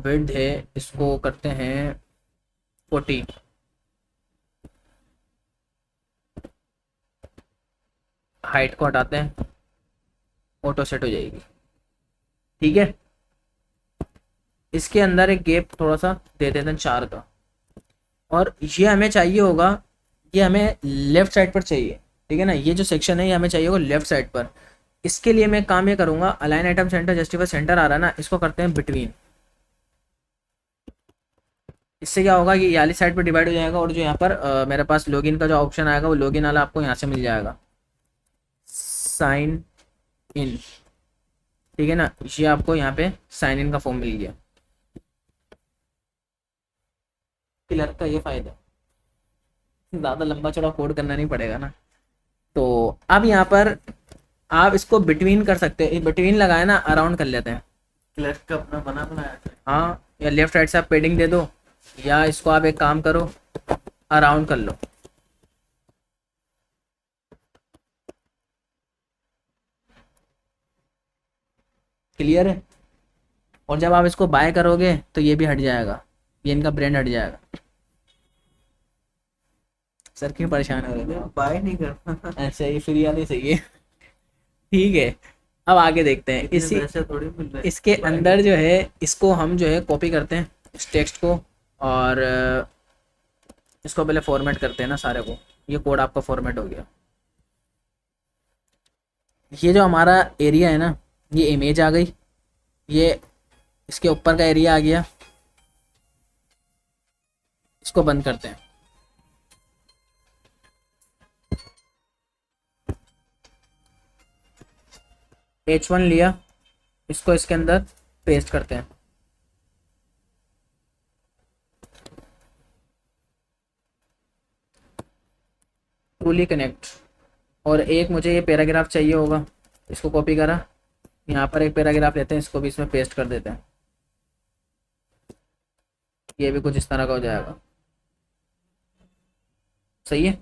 विड्थ है इसको करते हैं 40। हाइट को हटाते हैं, ऑटो सेट हो जाएगी। ठीक है, इसके अंदर एक गैप थोड़ा सा दे देते हैं 4 का। और ये हमें चाहिए होगा, ये हमें लेफ्ट साइड पर चाहिए। ठीक है ना, ये जो सेक्शन है ये हमें चाहिए होगा लेफ्ट साइड पर। इसके लिए मैं काम ये करूंगा, align item centre justify centre आ रहा है ना, इसको करते हैं बिटवीन। इससे क्या होगा कि ये वाली साइड पर डिवाइड हो जाएगा, और जो यहाँ पर मेरे पास लॉगिन का जो ऑप्शन आएगा वो लॉगिन वाला आपको यहाँ से मिल जाएगा, साइन इन। ठीक है ना, ये आपको यहाँ पे साइन इन का फॉर्म मिल गया। क्लर्क का ये फायदा है, ज़्यादा लंबा चौड़ा कोड करना नहीं पड़ेगा ना। तो अब यहाँ पर आप इसको बिटवीन कर सकते हैं, बिटवीन लगाए ना, अराउंड कर लेते हैं। क्लर्क का अपना बना बनाया है। हाँ, या लेफ्ट राइट से आप पेडिंग दे दो, या इसको आप एक काम करो, अराउंड कर लो। क्लियर है। और जब आप इसको बाय करोगे तो ये भी हट जाएगा, ये इनका ब्रांड हट जाएगा। सर क्यों परेशान हो रहे थे? बाय नहीं करना। ऐसे ही फ्री वाली सही है। ठीक है, अब आगे देखते हैं। इतने इसी पैसे थोड़ी मिल रहे हैं। इसके अंदर जो है इसको हम जो है कॉपी करते हैं इस टेक्स्ट को, और इसको पहले फॉर्मेट करते हैं ना सारे को। ये कोड आपका फॉर्मेट हो गया। ये जो हमारा एरिया है ना, ये इमेज आ गई, ये इसके ऊपर का एरिया आ गया। इसको बंद करते हैं। H1 लिया, इसको इसके अंदर पेस्ट करते हैं। टूली कनेक्ट, और एक मुझे ये पैराग्राफ चाहिए होगा, इसको कॉपी करा, यहाँ पर एक पैराग्राफ लेते हैं, इसको भी इसमें पेस्ट कर देते हैं। ये भी कुछ इस तरह का हो जाएगा। सही है।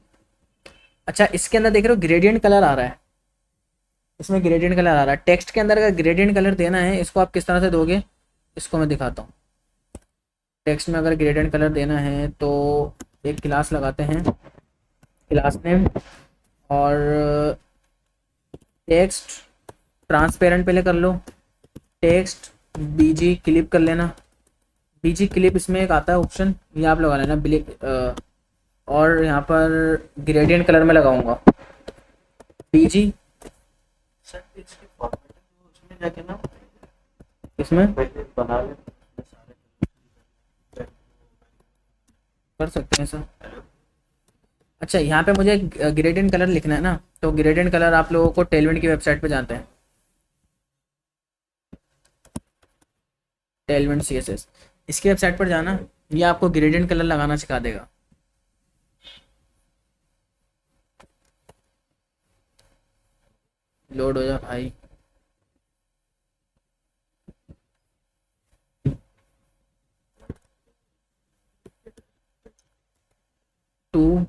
अच्छा, इसके अंदर देख रहे हो ग्रेडियंट कलर आ रहा है, इसमें ग्रेडियंट कलर आ रहा है। टेक्स्ट के अंदर अगर ग्रेडियंट कलर देना है, इसको आप किस तरह से दोगे, इसको मैं दिखाता हूँ। टेक्स्ट में अगर ग्रेडियंट कलर देना है तो एक क्लास लगाते हैं, क्लास नेम, और टेक्स्ट ट्रांसपेरेंट पहले कर लो। टेक्स्ट बीजी क्लिप कर लेना, बीजी क्लिप इसमें एक आता है ऑप्शन, ये आप लगा लेना और यहाँ पर ग्रेडियंट कलर में लगाऊंगा बीजी। सर इसकी फॉर्मेटिंग उसमें जाके ना इसमें पहले बना ले सारे कर सकते हैं सर। अच्छा, यहाँ पे मुझे ग्रेडियंट कलर लिखना है ना, तो ग्रेडियंट कलर आप लोगों को टेलविंड की वेबसाइट पे जानते हैं, टेलविंड CSS, इसकी वेबसाइट पर जाना, ये आपको ग्रेडियंट कलर लगाना सिखा देगा। लोड हो जा भाई। टू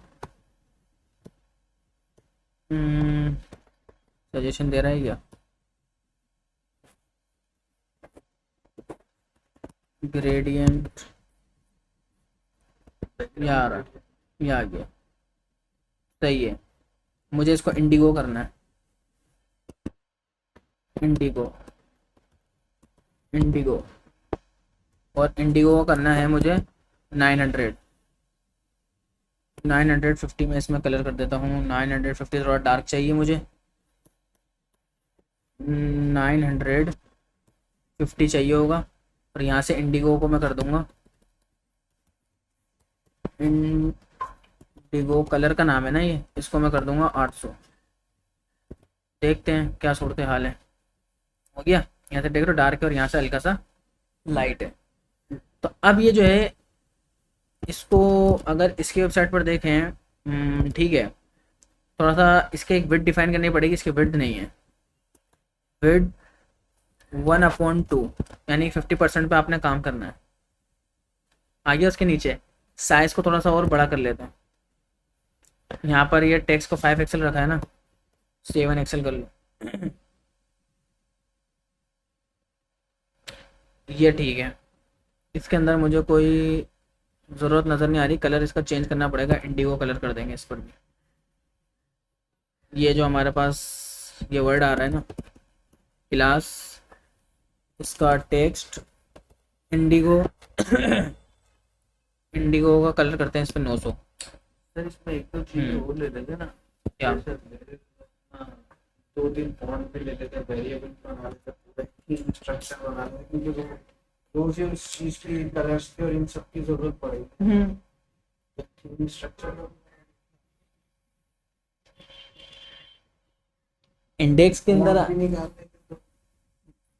सजेशन दे रहा है क्या? ग्रेडियंट यार, ये आ गया। सही है, मुझे इसको इंडिगो करना है, इंडिगो, इंडिगो, और इंडिगो करना है मुझे 900, 950 में इसमें कलर कर देता हूँ। 950 थोड़ा डार्क चाहिए मुझे, 950 चाहिए होगा। और यहाँ से इंडिगो को मैं कर दूंगा, इंडिगो कलर का नाम है ना ये, इसको मैं कर दूंगा 800। देखते हैं क्या सूरत हाल है। हो गया, यहाँ से देख रहे हो डार्क है, और यहाँ से हल्का सा लाइट है। तो अब ये जो है, इसको अगर इसकी वेबसाइट पर देखें, ठीक है, थोड़ा सा इसके एक विड्थ डिफाइन करनी पड़ेगी। इसकी विड्थ नहीं है, विड्थ 1/2, यानी 50% पे आपने काम करना है। आगे उसके नीचे साइज को थोड़ा सा और बड़ा कर लेते हैं। यहाँ पर ये टेक्स्ट को 5 एक्सेल रखा है ना, 7 एक्सेल कर लो। ये ठीक है। इसके अंदर मुझे कोई ज़रूरत नज़र नहीं आ रही, कलर इसका चेंज करना पड़ेगा, इंडिगो कलर कर देंगे इस पर भी। ये जो हमारे पास ये वर्ड आ रहा है ना, क्लास, इसका टेक्स्ट इंडिगो इंडिगो का कलर करते हैं इस पर 900। सर इसमें एक दो चीजें और ले लेंगे ना, क्या? जैसे हाँ, दो तीन फॉन्ट भी ले लेते हैं, वेरिएबल बना लेते हैं, पूरा थीम स्ट्रक्चर बना लेते हैं, क्योंकि वो रोज ही उस चीज की कलर्स की और इन सब की जरूरत पड़ेगी। थीम स्ट्रक्चर इंडेक्स के अंदर, भी निकालते हैं तो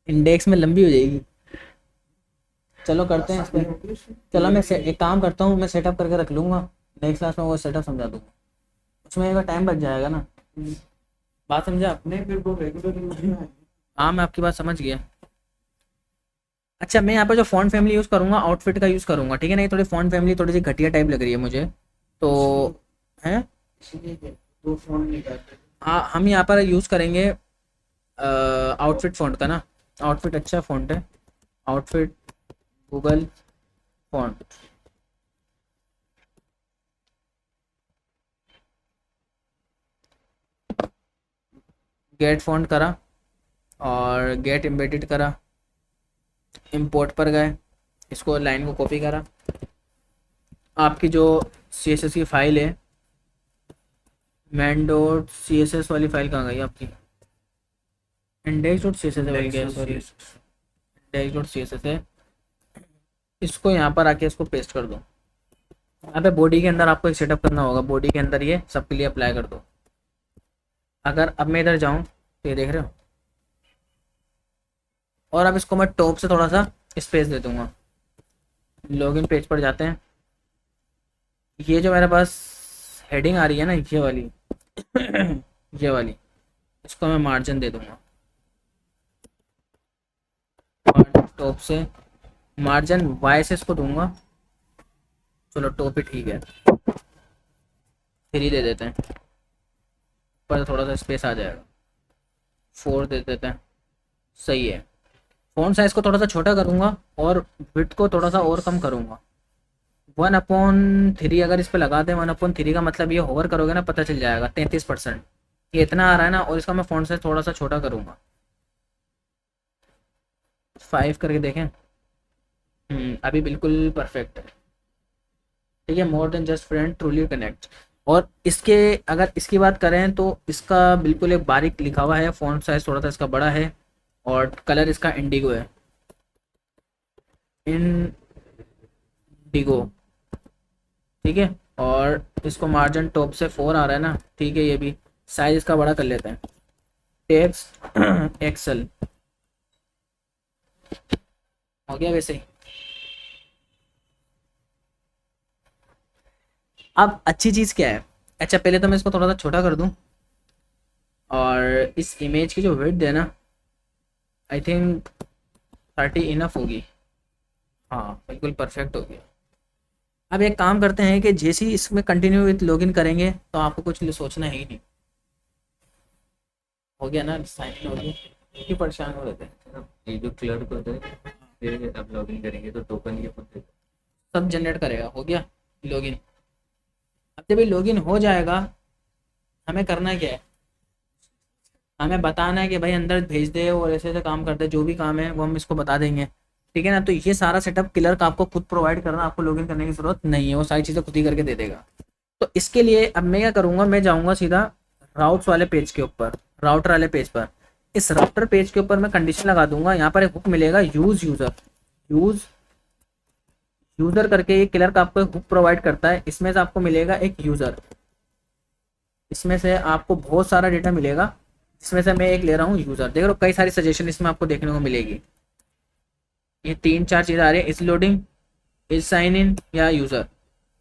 इंडेक्स में लंबी हो जाएगी। चलो करते हैं इस आसानी पर। होगी उसमें। चलो मैं एक काम करता हूँ, मैं सेटअप करके रख लूँगा, नेक्स्ट क्लास में वो सेटअप समझा दूँगा, उसमें एक टाइम बच जाएगा ना। बात समझा आप? नहीं फिर वो रेगुलर यूज में आएगी। हाँ मैं आपकी बात समझ गया। अच्छा मैं यहाँ पर जो फ़ॉन्ट फैमिली यूज़ करूँगा, आउटफिट का यूज़ करूँगा, ठीक है ना? ये थोड़ी फ़ॉन्ट फैमिली थोड़ी सी घटिया टाइप लग रही है मुझे तो। हैं? इसीलिए दो फोन निकालते हैं। हाँ हम यहाँ पर यूज़ करेंगे आउटफिट फ़ॉन्ट का ना। आउटफिट अच्छा फ़ॉन्ट है, Outfit Google font. Get font करा और गेट एम्बेडेड करा, इंपोर्ट पर गए, इसको लाइन को कॉपी करा। आपकी जो CSS की फ़ाइल है, main.css वाली फ़ाइल कहाँ गई आपकी? index.css है, गया सॉरी, index.css है। इसको यहाँ पर आके इसको पेस्ट कर दो। यहाँ पे बॉडी के अंदर आपको एक सेटअप करना होगा, बॉडी के अंदर ये सबके लिए अप्लाई कर दो। अगर अब मैं इधर जाऊँ तो ये देख रहे हो, और अब इसको मैं टॉप से थोड़ा सा स्पेस दे दूँगा। लॉगिन पेज पर जाते हैं, ये जो मेरे पास हेडिंग आ रही है ना, ये वाली ये वाली, इसको मैं मार्जिन दे दूँगा। टॉप से मार्जिन वाई से इसको दूंगा। चलो टॉप ही ठीक है, 3 दे देते हैं, पर थोड़ा सा स्पेस आ जाएगा, 4 दे देते हैं, सही है। फ़ॉन्ट साइज़ को थोड़ा सा छोटा करूँगा और विड्थ को थोड़ा सा और कम करूँगा। 1/3 अगर इस पे लगा दें, 1/3 का मतलब ये होवर करोगे ना, पता चल जाएगा 33%। ये इतना आ रहा है ना, और इसका मैं फ़ॉन्ट साइज़ थोड़ा सा छोटा करूँगा, 5 करके देखें। अभी बिल्कुल परफेक्ट है, ठीक है। More than just friend truly connect. और इसके अगर इसकी बात करें तो इसका बिल्कुल एक बारीक लिखा हुआ है, फ़ॉन्ट साइज़ थोड़ा सा इसका बड़ा है, और कलर इसका इंडिगो है, इंडिगो, ठीक है। और इसको मार्जिन टॉप से 4 आ रहा है ना, ठीक है। ये भी साइज इसका बड़ा कर लेते हैं, टेक्स्ट एक्सेल हो गया वैसे ही। अब अच्छी चीज़ क्या है, अच्छा पहले तो मैं इसको थोड़ा सा छोटा कर दूं, और इस इमेज की जो विड्थ है ना, आई थिंक 30 इनफ होगी। हाँ बिल्कुल परफेक्ट हो गया। अब एक काम करते हैं कि जैसे ही इसमें कंटिन्यू विथ लॉगिन करेंगे तो आपको कुछ सोचना है ही नहीं। हो गया ना, साइन इन हो गया, क्यों परेशान हो रहे थे? ये जो क्लर्क होता है, फिर अब लॉगिन करेंगे तो टोकन ये खुद देगा। सब जनरेट करेगा। हो गया लॉगिन। अब जब ये लॉगिन हो जाएगा, हमें करना क्या है, हमें बताना है कि भाई अंदर भेज दे और ऐसे ऐसे काम कर दे, जो भी काम है वो हम इसको बता देंगे, ठीक है ना। तो ये सारा सेटअप क्लर्क आपको खुद प्रोवाइड करना, आपको लॉगिन करने की ज़रूरत नहीं है, वो सारी चीज़ें खुद ही करके दे देगा। तो इसके लिए अब मैं क्या करूँगा, मैं जाऊँगा सीधा राउट्स वाले पेज के ऊपर, राउटर वाले पेज पर। इस राउटर पेज के ऊपर मैं कंडीशन लगा दूंगा, यहाँ पर एक हुक मिलेगा, यूज़ यूज़र, यूज़ यूज़र करके ये क्लर्क आपको एक हुक प्रोवाइड करता है। इसमें से आपको मिलेगा एक यूज़र, इसमें से आपको बहुत सारा डेटा मिलेगा, इसमें से मैं एक ले रहा हूँ यूज़र। देख लो कई सारी सजेशन इसमें आपको देखने को मिलेगी। ये 3-4 चीज़ें आ रही है, इस लोडिंग, इस साइन इन या यूज़र।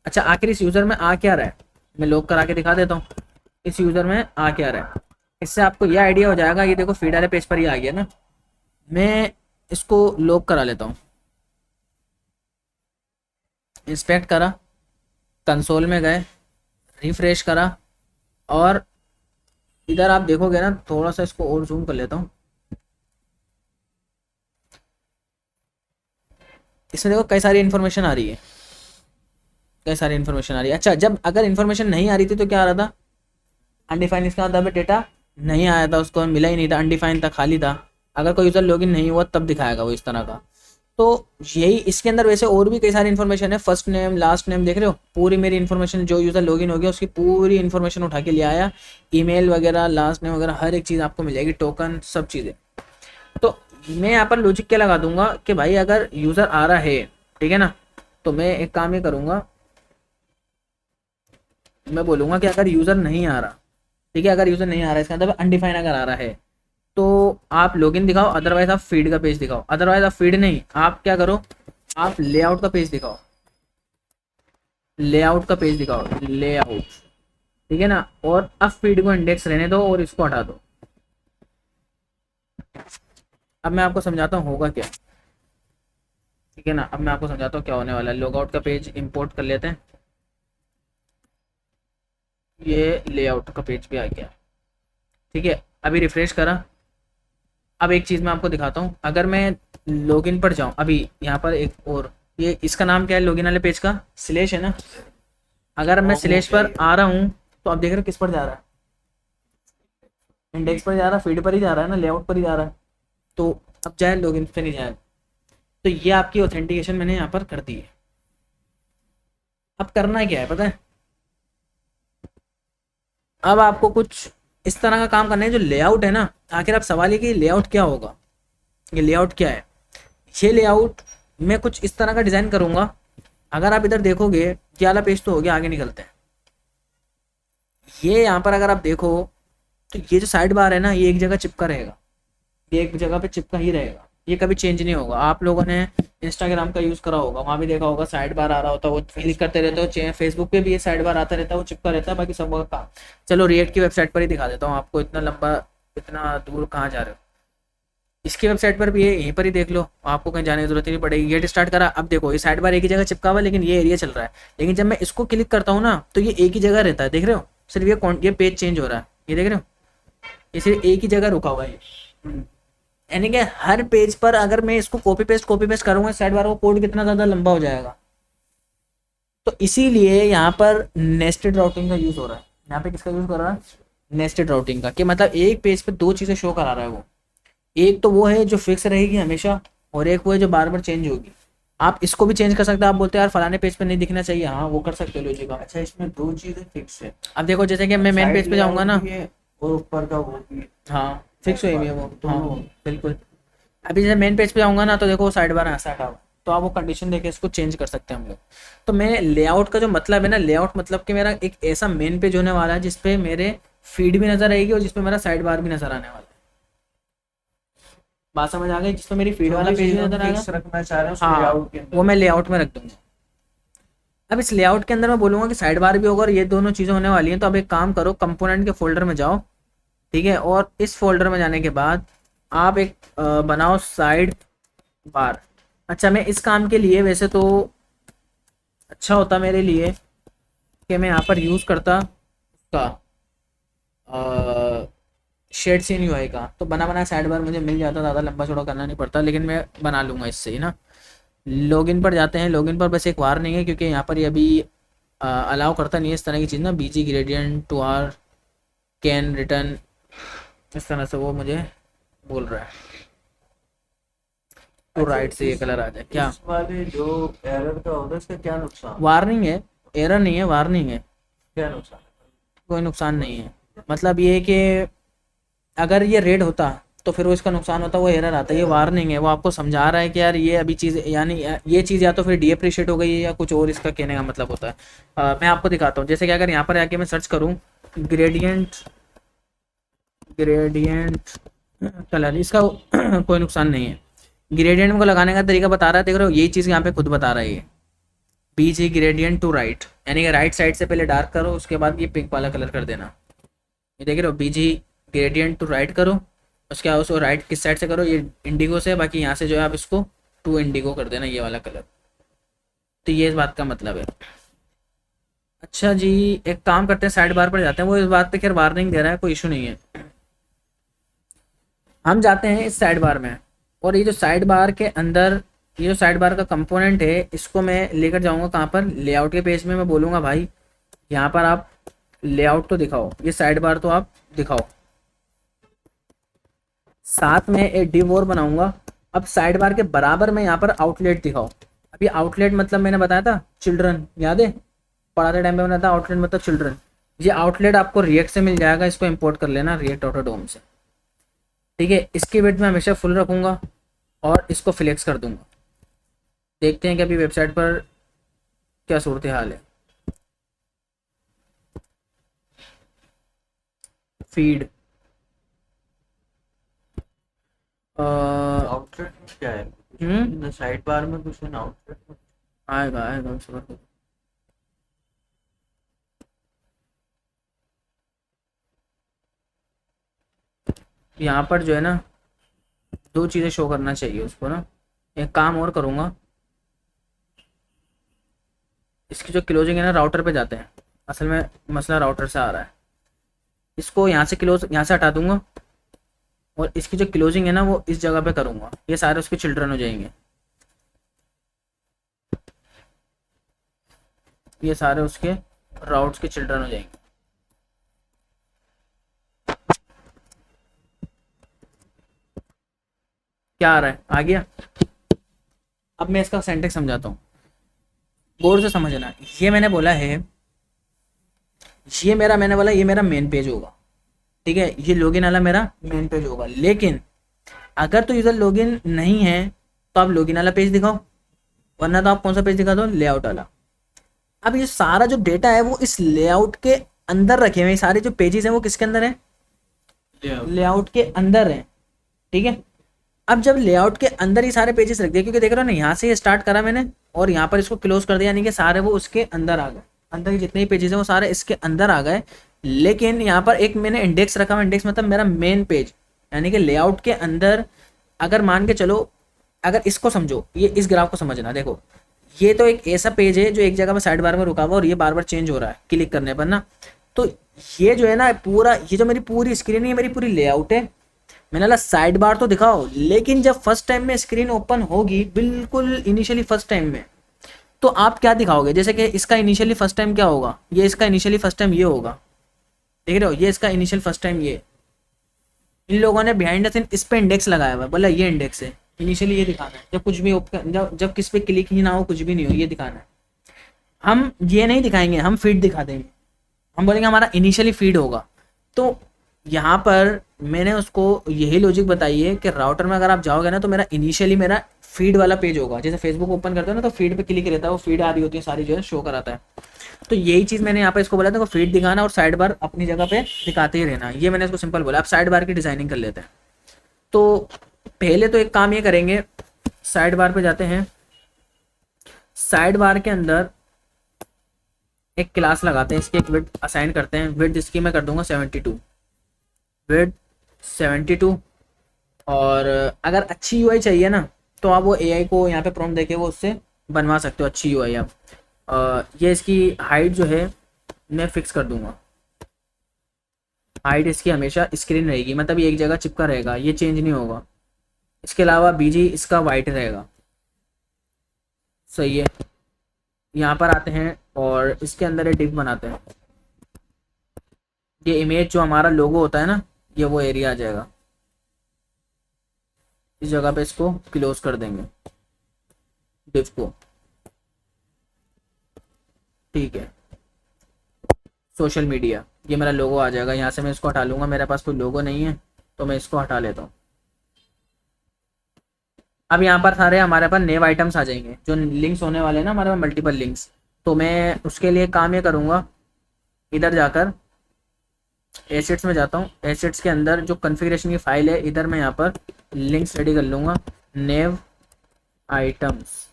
अच्छा आखिर इस यूज़र में आ क्या रहा है, मैं लॉग करा के दिखा देता हूँ इस यूज़र में आ क्या रहा है। इससे आपको यह आइडिया हो जाएगा। ये देखो फीड वाले पेज पर ही आ गया ना, मैं इसको लॉग करा लेता हूँ। इंस्पेक्ट करा, कंसोल में गए, रिफ्रेश करा, और इधर आप देखोगे ना, थोड़ा सा इसको और जूम कर लेता हूँ। इसमें देखो कई सारी इन्फॉर्मेशन आ रही है, कई सारी इन्फॉर्मेशन आ रही है। अच्छा, जब अगर इन्फॉर्मेशन नहीं आ रही थी तो क्या आ रहा था, अनडिफाइंड, इसका मतलब डेटा नहीं आया था, उसको मिला ही नहीं था, अनडिफाइंड था, खाली था। अगर कोई यूज़र लॉगिन नहीं हुआ तब दिखाएगा वो इस तरह का। तो यही इसके अंदर वैसे और भी कई सारी इन्फॉर्मेशन है, फर्स्ट नेम लास्ट नेम देख रहे हो, पूरी मेरी इन्फॉर्मेशन, जो यूज़र लॉगिन हो गया उसकी पूरी इन्फॉर्मेशन उठा के ले आया, ईमेल वगैरह, लास्ट नेम वगैरह, हर एक चीज़ आपको मिल जाएगी, टोकन, सब चीज़ें। तो मैं यहाँ पर लॉजिक क्या लगा दूंगा कि भाई अगर यूज़र आ रहा है, ठीक है ना, तो मैं एक काम ये करूँगा, मैं बोलूँगा कि अगर यूज़र नहीं आ रहा, ठीक है, अगर यूज़र नहीं आ रहा है इसका मतलब अनडिफाइन अगर आ रहा है, तो आप लॉगिन दिखाओ, अदरवाइज आप फीड का पेज दिखाओ। अदरवाइज आप फीड नहीं, आप क्या करो, आप लेआउट का पेज दिखाओ, लेआउट का पेज दिखाओ, लेआउट, ठीक है ना, और अब फीड को इंडेक्स रहने दो और इसको हटा दो। अब मैं आपको समझाता हूँ होगा क्या, ठीक है ना, अब मैं आपको समझाता हूँ क्या होने वाला है। लॉगआउट का पेज इंपोर्ट कर लेते हैं, ये लेआउट का पेज भी आ गया, ठीक है। अभी रिफ्रेश करा। अब एक चीज़ मैं आपको दिखाता हूँ, अगर मैं लॉगिन पर जाऊँ, अभी यहाँ पर एक और, ये इसका नाम क्या है लॉगिन वाले पेज का, स्लैश है ना। अगर मैं स्लैश पर आ रहा हूँ तो आप देख रहे हो किस पर जा रहा है, इंडेक्स पर जा रहा है, फीड पर ही जा रहा है ना, लेआउट पर ही जा रहा है। तो अब जाए लॉगिन पे नहीं जाए, तो ये आपकी ऑथेंटिकेशन मैंने यहाँ पर कर दी है। अब करना क्या है पता है, अब आपको कुछ इस तरह का काम करना है, जो लेआउट है ना, आखिर आप सवाल ये कि लेआउट क्या होगा, ये लेआउट क्या है। ये लेआउट मैं कुछ इस तरह का डिज़ाइन करूँगा, अगर आप इधर देखोगे ये वाला पेज तो हो गया, आगे निकलते हैं। ये यहाँ पर अगर आप देखो तो ये जो साइड बार है ना, ये एक जगह चिपका रहेगा, ये एक जगह पे चिपका ही रहेगा, ये कभी चेंज नहीं होगा। आप लोगों ने इंस्टाग्राम का यूज़ करा होगा, वहाँ भी देखा होगा साइड बार आ रहा होता है, वो क्लिक करते रहते हो, फेसबुक पे भी ये साइड बार आता रहता है, वो चिपका रहता है, बाकी सब का काम। चलो रिएक्ट की वेबसाइट पर ही दिखा देता हूँ आपको, इतना लंबा, इतना दूर कहाँ जा रहे हो। इसकी वेबसाइट पर भी है, यहीं पर ही देख लो, आपको कहीं जाने की जरूरत ही नहीं पड़ेगी। गेट स्टार्ट करा, अब देखो ये साइड बार एक ही जगह चिपका हुआ है, लेकिन ये एरिया चल रहा है। लेकिन जब मैं इसको क्लिक करता हूँ ना, तो ये एक ही जगह रहता है, देख रहे हो, सिर्फ ये पेज चेंज हो रहा है, ये देख रहे हो, ये सिर्फ एक ही जगह रुका हुआ है। यानी कि हर पेज पर अगर मैं इसको कॉपी पेस्ट करूंगा साइड बार, वो कोड कितना ज़्यादा लंबा हो जाएगा। तो इसीलिए यहाँ पर नेस्टेड राउटिंग का यूज़ हो रहा है। यहाँ पे किसका यूज़ कर रहा है, नेस्टेड राउटिंग का, कि मतलब एक पेज पे दो चीज़ें शो करा रहा है वो। एक तो वो है जो फिक्स रहेगी हमेशा, और एक वो है जो बार बार चेंज होगी। आप इसको भी चेंज कर सकते हो, आप बोलते हो यार फलाने पेज पे नहीं दिखना चाहिए, हाँ वो कर सकते हो लॉजिक। अच्छा, इसमें दो चीजें फिक्स है, अब देखो जैसे कि मैं मेन पेज पे जाऊंगा ना, और ऊपर का वो भी हाँ फिक्स हुई है वो, हाँ दोनों। बिल्कुल। अभी जैसे मेन पेज पे जाऊंगा ना, तो देखो साइड बार ऐसा हटा हुआ, तो आप वो कंडीशन देके इसको चेंज कर सकते हैं हम लोग। तो मैं लेआउट का जो मतलब है ना, लेआउट मतलब कि मेरा एक ऐसा मेन पेज होने वाला है जिसपे मेरे फीड भी नजर आएगी और जिसपे मेरा साइड बार भी नजर आने वाला है। बात समझ आ गई, जिसपे मेरी फीड वाला पेज भी नजर आएगा, रखना चाह रहे हैं हाँ लेआउट के अंदर, वो मैं लेआउट में रख दूंगा। अब इस लेआउट के अंदर मैं बोलूंगा कि साइड बार भी होगा और ये दोनों चीज़ें होने वाली हैं। तो अब एक काम करो, कंपोनेंट के फोल्डर में जाओ, ठीक है, और इस फोल्डर में जाने के बाद आप एक बनाओ साइड बार। अच्छा, मैं इस काम के लिए वैसे तो अच्छा होता मेरे लिए कि मैं यहाँ पर यूज़ करता का शेड सीन यूआई का, तो बना बना साइड बार मुझे मिल जाता, ज़्यादा लंबा चौड़ा करना नहीं पड़ता, लेकिन मैं बना लूँगा इससे ही ना। लॉगिन पर जाते हैं, लॉगिन पर बस एक वार्निंग है, क्योंकि यहाँ पर ये अभी अलाउ करता नहीं है इस तरह की चीज़ ना, BG gradient to R can return, इस तरह से वो मुझे बोल रहा है टू राइट से ये कलर आ जाए क्या। इस वाले जो एरर का होता है इसका क्या नुकसान, वार्निंग है, एरर नहीं है, वार्निंग है, क्या नुकसान है? कोई नुकसान नहीं है। मतलब ये है कि अगर ये रेड होता तो फिर वो इसका नुकसान होता, वो एरर आता है। ये वार्निंग है, वो आपको समझा रहा है कि यार ये अभी चीज़, यानी ये चीज़ या तो फिर डीअप्रिशिएट हो गई है या कुछ और इसका कहने का मतलब होता है। मैं आपको दिखाता हूँ, जैसे कि अगर यहाँ पर आके मैं सर्च करूँ ग्रेडियंट कलर, इसका कोई नुकसान नहीं है। ग्रेडियंट को लगाने का तरीका बता रहा है, देख रहे हो, यही चीज़ यहाँ पे खुद बता रहा है ये बीजी ग्रेडियंट टू राइट, यानी कि राइट साइड से पहले डार्क करो, उसके बाद ये पिंक वाला कलर कर देना। ये देख रहे हो, बीजी ग्रेडियंट टू राइट करो, उसके बाद उसको राइट किस साइड से करो, ये इंडिगो से, बाकी यहाँ से जो है आप इसको टू इंडिगो कर देना, ये वाला कलर। तो ये इस बात का मतलब है। अच्छा जी, एक काम करते हैं, साइड बार पर जाते हैं, वो इस बात पे खैर वार्निंग दे रहा है, कोई इशू नहीं है। हम जाते हैं इस साइड बार में, और ये जो साइड बार के अंदर ये जो साइड बार का कंपोनेंट है इसको मैं लेकर जाऊंगा कहाँ पर, लेआउट के पेज में। मैं बोलूँगा भाई यहाँ पर आप लेआउट तो दिखाओ, ये साइड बार तो आप दिखाओ। साथ में एक डिव और बनाऊंगा। अब साइड बार के बराबर में यहाँ पर आउटलेट दिखाओ। अभी आउटलेट मतलब मैंने बताया था चिल्ड्रन, याद है पढ़ाते टाइम पे मैंने बताया आउटलेट मतलब चिल्ड्रन। ये आउटलेट आपको रिएक्ट से मिल जाएगा, इसको इंपोर्ट कर लेना रिएक्ट ऑटोडोम से। ठीक है, इसकी विड्थ मैं हमेशा फुल रखूंगा और इसको फ्लेक्स कर दूंगा। देखते हैं कि अभी वेबसाइट पर क्या सूरत हाल है। फीड आउटलेट में क्या है? साइड बार में कुछ है ना आउटलेट में? आएगा आएगा सबर करो। यहाँ पर जो है ना दो चीज़ें शो करना चाहिए उसको ना। एक काम और करूँगा, इसकी जो क्लोजिंग है ना राउटर पे जाते हैं, असल में मसला राउटर से आ रहा है। इसको यहाँ से क्लोज यहाँ से हटा दूंगा और इसकी जो क्लोजिंग है ना वो इस जगह पे करूँगा। ये सारे उसके चिल्ड्रन हो जाएंगे, ये सारे उसके राउट्स के चिल्ड्रन हो जाएंगे। क्या आ रहा है, आ गया। अब मैं इसका सेंटेक्स समझाता हूँ, गौर से समझना। ये मैंने बोला है, ये मेरा मैंने बोला ये मेरा मेन पेज होगा। ठीक है, ये लॉगिन वाला मेरा मेन पेज होगा। लेकिन अगर तो यूजर लॉगिन नहीं है तो आप लॉगिन वाला पेज दिखाओ, वरना तो आप कौन सा पेज दिखा दो, लेआउट वाला। अब ये सारा जो डेटा है वो इस लेआउट के अंदर रखे हुए हैं। सारे जो पेजेस हैं वो किसके अंदर है, लेआउट के अंदर है। ठीक है, अब जब लेआउट के अंदर ही सारे पेजेस रख दिए, क्योंकि देख रहे हो ना यहाँ से स्टार्ट करा मैंने और यहाँ पर इसको क्लोज कर दिया, यानी कि सारे वो उसके अंदर आ गए। अंदर के जितने भी पेजेस हैं वो सारे इसके अंदर आ गए। लेकिन यहाँ पर एक मैंने इंडेक्स रखा हुआ, इंडेक्स मतलब मेरा मेन पेज, यानी कि लेआउट के अंदर। अगर मान के चलो, अगर इसको समझो, ये इस ग्राफ को समझना, देखो ये तो एक ऐसा पेज है जो एक जगह पर साइड बार में रुका हुआ और ये बार बार चेंज हो रहा है क्लिक करने पर ना। तो ये जो है ना पूरा, ये जो मेरी पूरी स्क्रीन है मेरी पूरी लेआउट है। मैंने बोला साइड बार तो दिखाओ, लेकिन जब फर्स्ट टाइम में स्क्रीन ओपन होगी, बिल्कुल इनिशियली फर्स्ट टाइम में, तो आप क्या दिखाओगे। जैसे कि इसका इनिशियली फर्स्ट टाइम क्या होगा, ये इसका इनिशियली फर्स्ट टाइम ये होगा, देख रहे हो, ये इसका इनिशियल फर्स्ट टाइम ये। इन लोगों ने बिहाइंड द सीन इस पे इंडेक्स लगाया हुआ है, बोला ये इंडेक्स है, इनिशियली ये दिखाना है। जब कुछ भी जब किस पे क्लिक ही ना हो, कुछ भी नहीं हो, ये दिखाना है। हम ये नहीं दिखाएंगे, हम फीड दिखा देंगे। हम बोलेंगे हमारा इनिशियली फीड होगा। तो यहाँ पर मैंने उसको यही लॉजिक बताई है कि राउटर में अगर आप जाओगे ना तो मेरा इनिशियली मेरा फीड वाला पेज होगा। जैसे फेसबुक ओपन करते हो ना तो फीड पे क्लिक रहता है, वो फीड आ रही होती है सारी जो है शो कराता है। तो यही चीज़ मैंने यहाँ पे इसको बोला था, फीड दिखाना और साइड बार अपनी जगह पे दिखाते ही रहना, ये मैंने इसको सिंपल बोला। अब साइड बार की डिजाइनिंग कर लेते हैं। तो पहले तो एक काम ये करेंगे, साइड बार पे जाते हैं, साइड बार के अंदर एक क्लास लगाते हैं, इसकी एक विड्थ असाइन करते हैं। विड्थ इसकी मैं कर दूंगा 72, विड्थ 72। और अगर अच्छी यूआई चाहिए ना तो आप वो एआई को यहाँ पे प्रॉम्प्ट देके वो उससे बनवा सकते हो अच्छी यूआई आप। ये इसकी हाइट जो है मैं फिक्स कर दूंगा, हाइट इसकी हमेशा स्क्रीन रहेगी, मतलब ये एक जगह चिपका रहेगा, ये चेंज नहीं होगा। इसके अलावा बीजी इसका वाइट रहेगा, सही है। यहाँ पर आते हैं और इसके अंदर एक डिव बनाते हैं। ये इमेज जो हमारा लोगो होता है ना, ये वो एरिया आ जाएगा, इस जगह पे इसको क्लोज कर देंगे डिव को। ठीक है, सोशल मीडिया, ये मेरा लोगो आ जाएगा। यहाँ से मैं इसको हटा लूँगा, मेरे पास कोई लोगो नहीं है तो मैं इसको हटा लेता हूँ। अब यहाँ पर सारे हमारे पास नेव आइटम्स आ जाएंगे जो लिंक्स होने वाले हैं ना हमारे पास, मल्टीपल लिंक्स। तो मैं उसके लिए काम ये करूँगा, इधर जाकर एसेट्स में जाता हूँ। एसेट्स के अंदर जो कॉन्फ़िगरेशन की फाइल है, इधर मैं यहाँ पर लिंक्स रेडी कर लूँगा, नेव आइटम्स।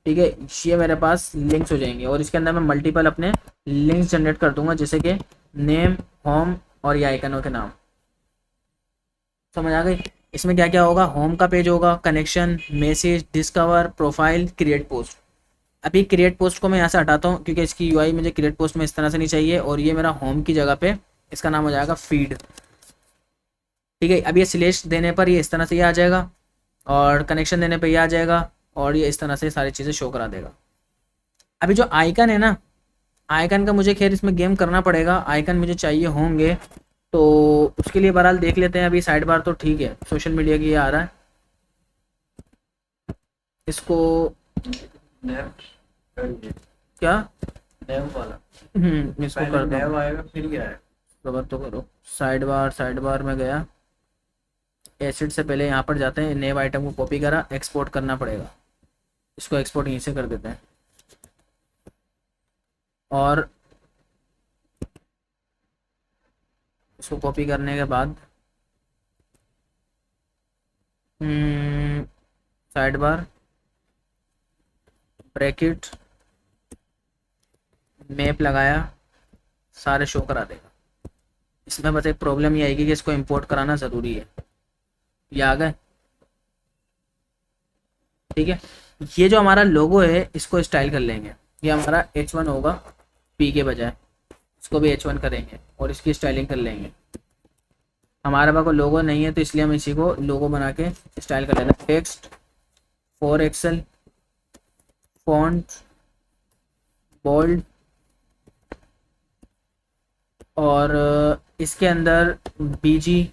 ठीक है, ये मेरे पास लिंक्स हो जाएंगे और इसके अंदर मैं मल्टीपल अपने लिंक्स जनरेट कर दूंगा, जैसे कि नेम, होम और ये आइकनों के नाम। समझ आ गई। इसमें क्या क्या होगा, होम का पेज होगा, connection, message, discover, profile, create post. अभी क्रिएट पोस्ट को मैं यहाँ से हटाता हूँ क्योंकि इसकी यूआई मुझे क्रिएट पोस्ट में इस तरह से नहीं चाहिए, और ये मेरा होम की जगह पे इसका नाम हो जाएगा फीड। ठीक है, अब ये स्लैश देने पर ये इस तरह से ये आ जाएगा और कनेक्शन देने पर ये आ जाएगा और ये इस तरह से सारी चीज़ें शो करा देगा। अभी जो आइकन है ना, आइकन का मुझे खैर इसमें गेम करना पड़ेगा, आइकन मुझे चाहिए होंगे, तो उसके लिए बहरहाल देख लेते हैं। अभी साइड बार तो ठीक है, सोशल मीडिया की ये आ रहा है, इसको नैव करिए, क्या नैव वाला इसको पहले कर दो, नैव आएगा फिर ये आएगा। सबर तो करो। साइड बार में गया, एसिड से पहले यहाँ पर जाते हैं, नेव आइटम को कॉपी करा, एक्सपोर्ट करना पड़ेगा, इसको एक्सपोर्ट यहीं से कर देते हैं। और इसको कॉपी करने के बाद साइड बार, ब्रैकेट, मैप लगाया, सारे शो करा देगा। इसमें बस एक प्रॉब्लम ये आएगी कि इसको इंपोर्ट कराना ज़रूरी है। ये आ गए, ठीक है। ये जो हमारा लोगो है इसको स्टाइल कर लेंगे, ये हमारा H1 होगा P के बजाय, इसको भी H1 करेंगे और इसकी स्टाइलिंग कर लेंगे। हमारे पास कोई लोगो नहीं है तो इसलिए हम इसी को लोगो बना के स्टाइल कर लेते हैं। टेक्स्ट 4 एक्सेल, फॉन्ट बोल्ड, और इसके अंदर BG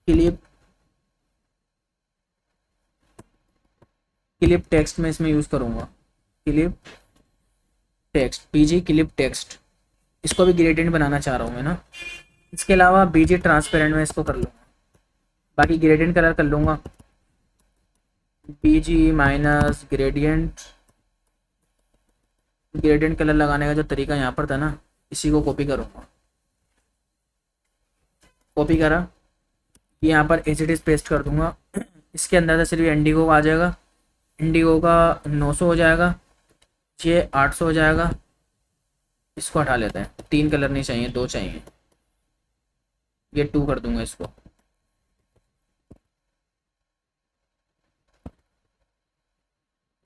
क्लिप टेक्स्ट में इसमें यूज़ करूँगा, clip text, BG clip text. इसको भी ग्रेडियंट बनाना चाह रहा हूँ मैं ना। इसके अलावा BG ट्रांसपेरेंट में इसको कर लूँगा, बाकी ग्रेडियंट कलर कर लूँगा, BG minus gradient. Gradient colour लगाने का जो तरीका यहाँ पर था ना, इसी को कॉपी करूँगा, कॉपी करा, ये यहाँ पर एज इट इज़ पेस्ट कर दूँगा। इसके अंदर से सिर्फ इंडिगो आ जाएगा, इंडिगो का 900 हो जाएगा, ये 800 हो जाएगा। इसको हटा लेते हैं, 3 कलर नहीं चाहिए, 2 चाहिए, ये 2 कर दूंगा इसको।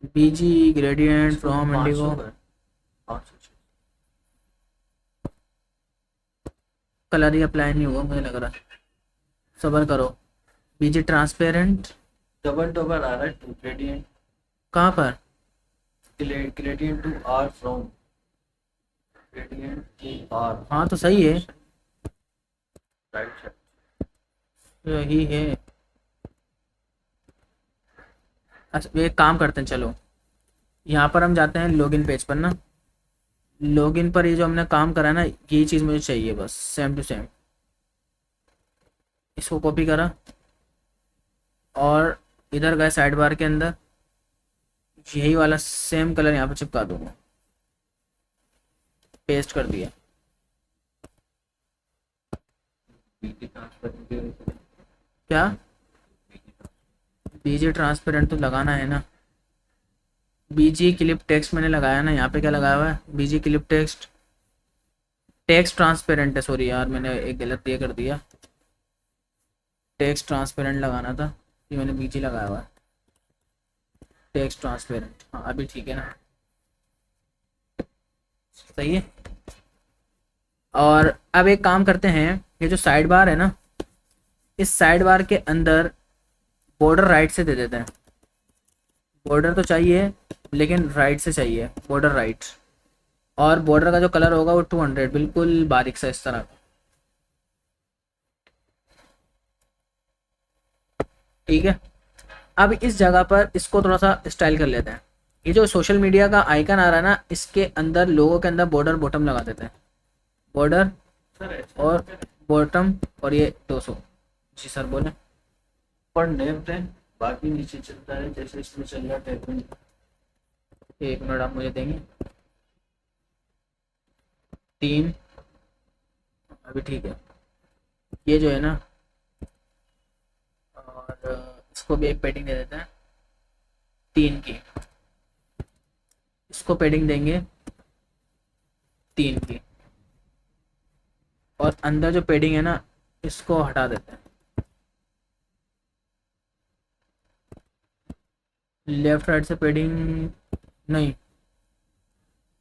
BG gradient from indigo, colour ही अप्लाई नहीं हुआ मुझे लग रहा है, सबर करो। BG ट्रांसपेरेंट डबल डबल आ रहा है टू ग्रेडियंट, कहाँ पर? Gradient to R from gradient to R, हाँ तो सही है, राइट साइड। यही है। अच्छा एक काम करते हैं, चलो यहाँ पर हम जाते हैं लॉगिन पेज पर ना। लॉगिन पर ये जो हमने काम करा है ना, यही चीज़ मुझे चाहिए बस, सेम टू सेम। इसको कॉपी करा और इधर गए साइड बार के अंदर, यही वाला सेम कलर यहाँ पर चिपका दूंगा, पेस्ट कर दिया। क्या BG ट्रांसपेरेंट तो लगाना है ना, BG क्लिप टेक्स्ट मैंने लगाया ना, यहाँ पे क्या लगाया हुआ है, BG clip text, text transparent है, सॉरी यार मैंने एक गलत ये कर दिया, टेक्स्ट ट्रांसपेरेंट लगाना था, ये मैंने BG लगाया हुआ है, टेक्स्ट ट्रांसपेरेंट। हाँ अभी ठीक है ना, सही है। और अब एक काम करते हैं, ये जो साइड बार है ना, इस साइड बार के अंदर बॉर्डर राइट से दे देते हैं। बॉर्डर तो चाहिए लेकिन राइट से चाहिए, बॉर्डर राइट। और बॉर्डर का जो कलर होगा वो 200, बिल्कुल बारीक सा इस तरह, ठीक है। अब इस जगह पर इसको थोड़ा सा स्टाइल कर लेते हैं। ये जो सोशल मीडिया का आइकन आ रहा है ना, इसके अंदर लोगों के अंदर बॉर्डर बॉटम लगा देते हैं, बॉर्डर और बॉटम, और ये 200। जी सर बोले। पर नेम दें, बाकी नीचे चलता है जैसे इसमें चल रहा है। 1 मिनट आप मुझे देंगे, 3, अभी ठीक है। ये जो है ना, और इसको भी एक पैडिंग दे देते हैं 3 की, इसको पैडिंग देंगे 3 की, और अंदर जो पैडिंग है ना इसको हटा देते हैं। लेफ्ट राइट से पैडिंग नहीं,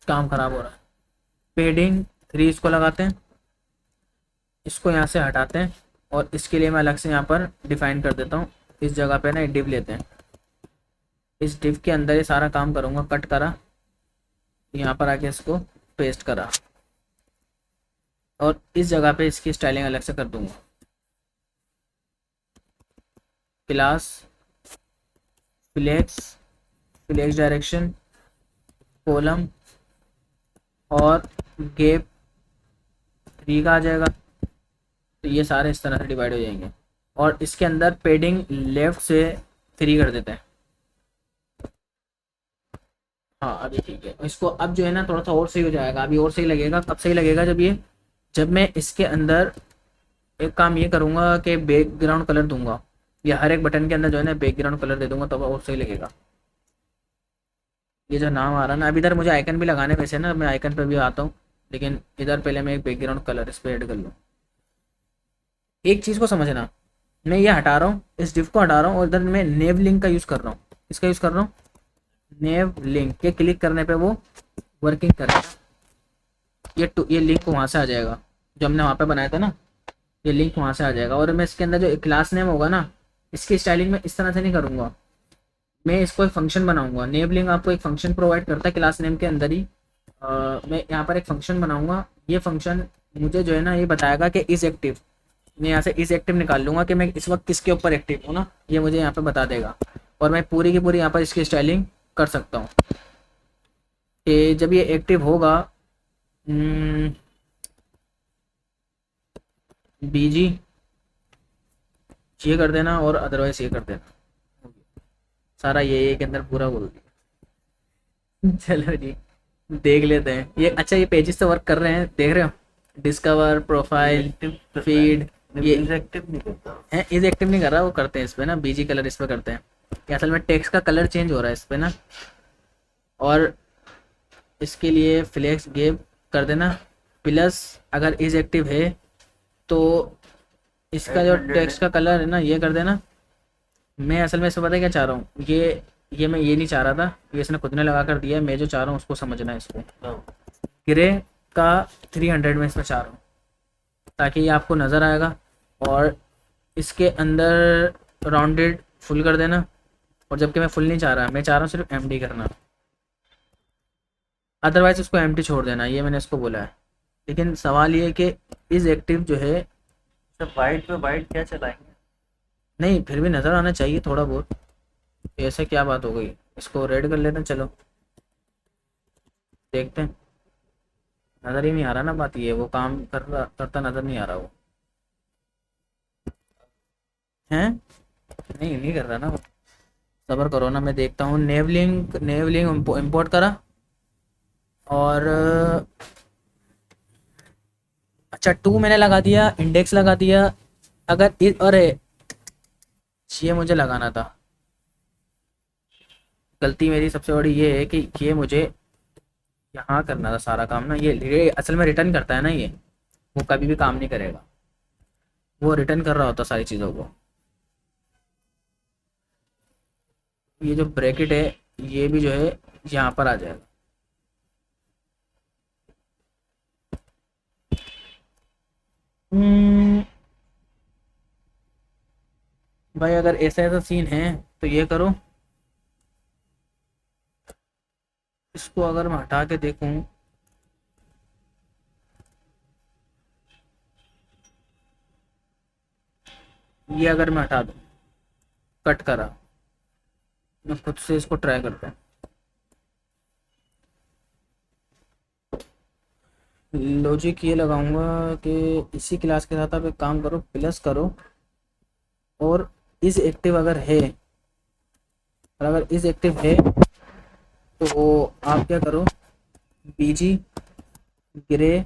काम खराब हो रहा है। पैडिंग 3 इसको लगाते हैं, इसको यहाँ से हटाते हैं, और इसके लिए मैं अलग से यहाँ पर डिफाइन कर देता हूँ। इस जगह पे ना डिव लेते हैं, इस डिव के अंदर ये सारा काम करूँगा, कट करा, यहाँ पर आके इसको पेस्ट करा और इस जगह पे इसकी स्टाइलिंग अलग से कर दूंगा। Class, flex, flex direction, column और गैप 3 का आ जाएगा। तो ये सारे इस तरह से डिवाइड हो जाएंगे और इसके अंदर पेडिंग लेफ्ट से 3 कर देते हैं। हाँ अभी ठीक है। इसको अब जो है ना थोड़ा सा और सही हो जाएगा, अभी और सही लगेगा। कब सही लगेगा? जब मैं इसके अंदर एक काम ये करूँगा कि बैकग्राउंड कलर दूंगा, या हर एक बटन के अंदर जो है ना बैकग्राउंड कलर दे दूंगा, तब और सही लगेगा। ये जो नाम आ रहा है ना, अभी इधर मुझे आइकन भी लगाने वैसे ना, मैं आइकन पे भी आता हूँ, लेकिन इधर पहले मैं एक बैकग्राउंड कलर इस पर ऐड कर लूँ। एक चीज़ को समझना, मैं ये हटा रहा हूँ, इस डिव को हटा रहा हूँ और इधर मैं नेव लिंक का यूज़ कर रहा हूँ। इसका यूज़ कर रहा हूँ नेव लिंक के, क्लिक करने पे वो वर्किंग करेगा। ये लिंक वहाँ से आ जाएगा जो हमने वहाँ पे बनाया था ना, ये लिंक वहाँ से आ जाएगा। और मैं इसके अंदर जो क्लास नेम होगा ना, इसकी स्टाइलिंग में इस तरह से नहीं करूँगा, मैं इसको एक फंक्शन बनाऊंगा। नेव लिंक आपको एक फंक्शन प्रोवाइड करता है क्लास नेम के अंदर ही। मैं यहाँ पर एक फंक्शन बनाऊंगा, ये फंक्शन मुझे जो है ना ये बताएगा कि इज़ एक्टिव। मैं यहाँ से इज़ एक्टिव निकाल लूँगा कि मैं इस वक्त किसके ऊपर एक्टिव हूँ ना, ये मुझे यहाँ पे बता देगा। और मैं पूरी की पूरी यहाँ पर इसकी स्टाइलिंग कर सकता हूँ कि जब ये एक्टिव होगा बीजी ये कर देना और अदरवाइज ये कर देना, सारा ये के अंदर पूरा बोल दिया। चलो जी देख लेते हैं ये। अच्छा ये पेजेस तो वर्क कर रहे हैं, देख रहे हो, डिस्कवर, प्रोफाइल, फीड, ये इज एक्टिव नहीं करता है। इज एक्टिव नहीं कर रहा, वो करते हैं इस पे ना, बीजी कलर इस पे करते हैं। ये असल में टेक्स्ट का कलर चेंज हो रहा है इस पे ना, और इसके लिए फ्लेक्स गेप कर देना प्लस, अगर इज एक्टिव है तो इसका जो 800 टेक्स्ट का कलर है ना ये कर देना। मैं असल में इसमें पता है क्या चाह रहा हूँ, ये मैं ये नहीं चाह रहा था, ये इसने खुद ने लगा कर दिया है। मैं जो चाह रहा हूँ उसको समझना है। इसको ग्रे का 300 में इसमें चाह रहा हूँ ताकि ये आपको नज़र आएगा। और इसके अंदर राउंडेड फुल कर देना, और जबकि मैं फुल नहीं चाह रहा, मैं चाह रहा हूँ सिर्फ एम्प्टी करना, अदरवाइज उसको एम्प्टी छोड़ देना, ये मैंने इसको बोला है। लेकिन सवाल ये है कि इज़ एक्टिव जो है, सब वाइट पे वाइट क्या चलाएंगे? नहीं फिर भी नज़र आना चाहिए थोड़ा बहुत। ऐसे क्या बात हो गई, इसको रेड कर लेते हैं। चलो देखते हैं, नज़र ही नहीं आ रहा ना, बात ये वो काम करता नज़र नहीं आ रहा वो हैं। नहीं नहीं कर रहा ना वो, सब्र करो ना, मैं देखता हूँ। नेव लिंक इम्पोर्ट करा और अच्छा 2 मैंने लगा दिया, इंडेक्स लगा दिया। अगर अरे ये मुझे लगाना था, गलती मेरी सबसे बड़ी ये है कि ये मुझे यहाँ करना था सारा काम ना। ये असल में रिटर्न करता है ना, ये वो कभी भी काम नहीं करेगा, वो रिटर्न कर रहा होता सारी चीज़ों को। ये जो ब्रैकेट है ये भी जो है यहाँ पर आ जाएगा। भाई अगर ऐसा ऐसा सीन है तो ये करो, इसको अगर मैं हटा के देखूं, ये अगर मैं हटा दूं, कट करा, मैं खुद से इसको ट्राई करता हूँ। लॉजिक ये लगाऊंगा कि इसी क्लास के साथ आप एक काम करो, प्लस करो और इज एक्टिव अगर है, और अगर इज एक्टिव है तो आप क्या करो, बीजी ग्रे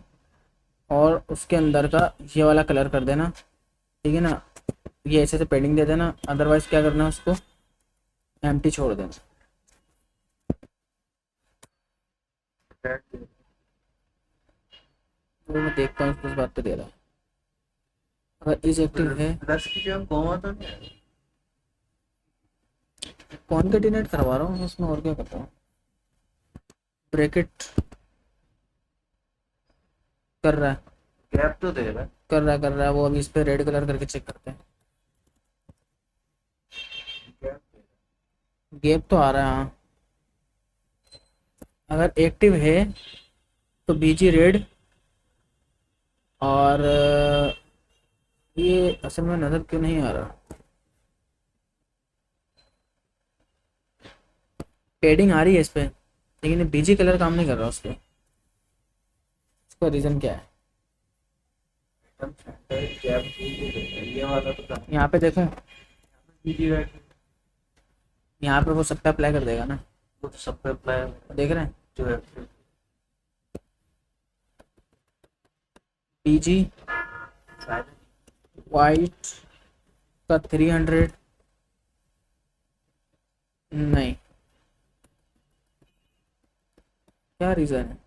और उसके अंदर का ये वाला कलर कर देना, ठीक है ना। ये ऐसे से पेडिंग दे देना, अदरवाइज क्या करना, उसको एम्प्टी छोड़ देना। तो मैं देखता हूँ किस बात पे दे रहा है। अगर इज एक्टिव है, प्लस की जगह कॉमा तो नहीं है? कॉन्केटिनेट करवा रहा हूँ उसमें, और क्या करता हूँ, ब्रैकेट कर रहा है, गैप तो दे रहा है। कर रहा है वो। अभी इस पे रेड कलर करके चेक करते हैं। गैप तो आ रहा है हाँ। अगर एक्टिव है तो बीजी रेड, और ये असल में नज़र क्यों नहीं आ रहा। पेडिंग आ रही है इस पे, लेकिन बीजी कलर काम नहीं कर रहा उस पर। इसका रीज़न क्या है। एकदम स्टैंडर्ड गैप ये वाला तो काम यहाँ पे देखो, बीजी रेड यहाँ पे वो सब पे अप्लाई कर देगा ना, वो तो सब पे अप्लाई देख रहे हैं। जो है बीजी शायद वाइट का 300 नहीं, क्या रीज़न है।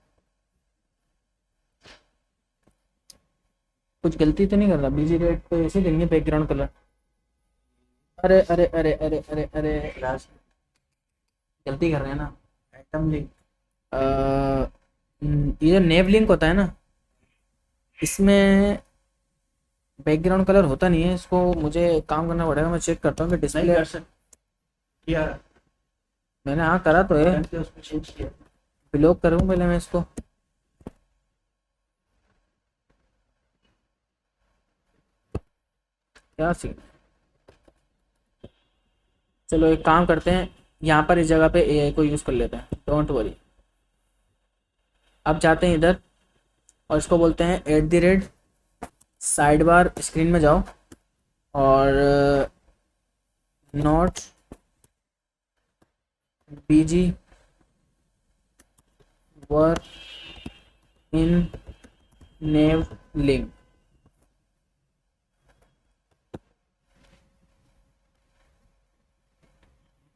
कुछ गलती तो नहीं कर रहा। बीजी रेड तो ऐसे देंगे बैकग्राउंड कलर। अरे अरे अरे अरे अरे अरे, क्लास गलती कर रहे हैं ना। आइटम लिंक ये जो नेव लिंक होता है ना, इसमें बैकग्राउंड कलर होता नहीं है। इसको मुझे काम करना पड़ेगा। मैं चेक करता हूँ कि नहीं डिस्प्ले। कर सकते किया मैंने हाँ करा तो है। करके उसमें चेंज किया ब्लॉक करूँ पहले मैं इसको। क्या सीन। चलो एक काम करते हैं, यहाँ पर इस जगह पे एआई को यूज़ कर लेते हैं। Don't worry. अब जाते हैं इधर और इसको बोलते हैं @ साइड बार स्क्रीन में जाओ और not busy were in naive link.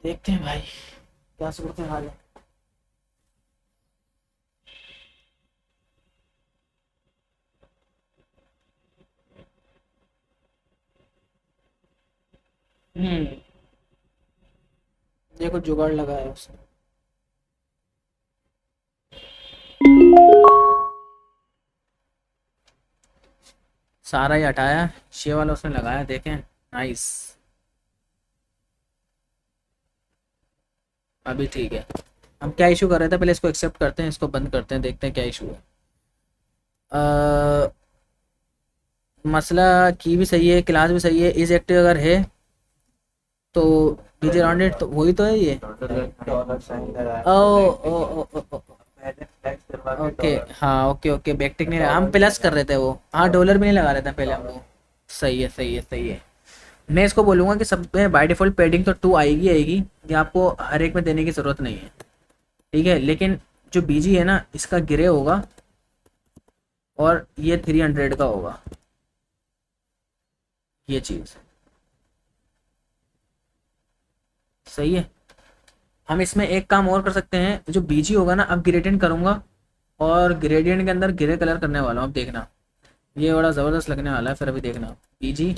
देखते हैं भाई क्या सूरत हाल है। देखो जुगाड़ लगाया है उसने। सारा ही हटाया, शे वाला उसने लगाया। देखें नाइस। अभी ठीक है। हम क्या इशू कर रहे थे, पहले इसको एक्सेप्ट करते हैं, इसको बंद करते हैं, देखते हैं क्या इशू है। मसला की भी सही है, क्लास भी सही है। इज एक्टिव अगर है तो बीजे राउंडेड तो वही तो है ये। डॉलर साइन लगाया ओ ओ ओ ओ ओ पहले फ्लैक्स करवा के ओके डॉलर हाँ ओके ओके। बैकटिक नहीं, हम प्लस कर रहे थे वो। हाँ डॉलर भी नहीं लगा रहे थे पहले हम लोग। सही है सही है सही है। मैं इसको बोलूँगा कि सब में बाय डिफ़ॉल्ट पेडिंग तो 2 आएगी आएगी। ये आपको हर एक में देने की ज़रूरत नहीं है, ठीक है। लेकिन जो बीजी है ना, इसका ग्रे होगा और ये 300 का होगा, ये चीज़ सही है। हम इसमें एक काम और कर सकते हैं। जो बीजी होगा ना, अब ग्रेडियंट करूँगा और ग्रेडियंट के अंदर ग्रे कलर करने वाला हूँ। अब देखना ये बड़ा ज़बरदस्त लगने वाला है। फिर अभी देखना बीजी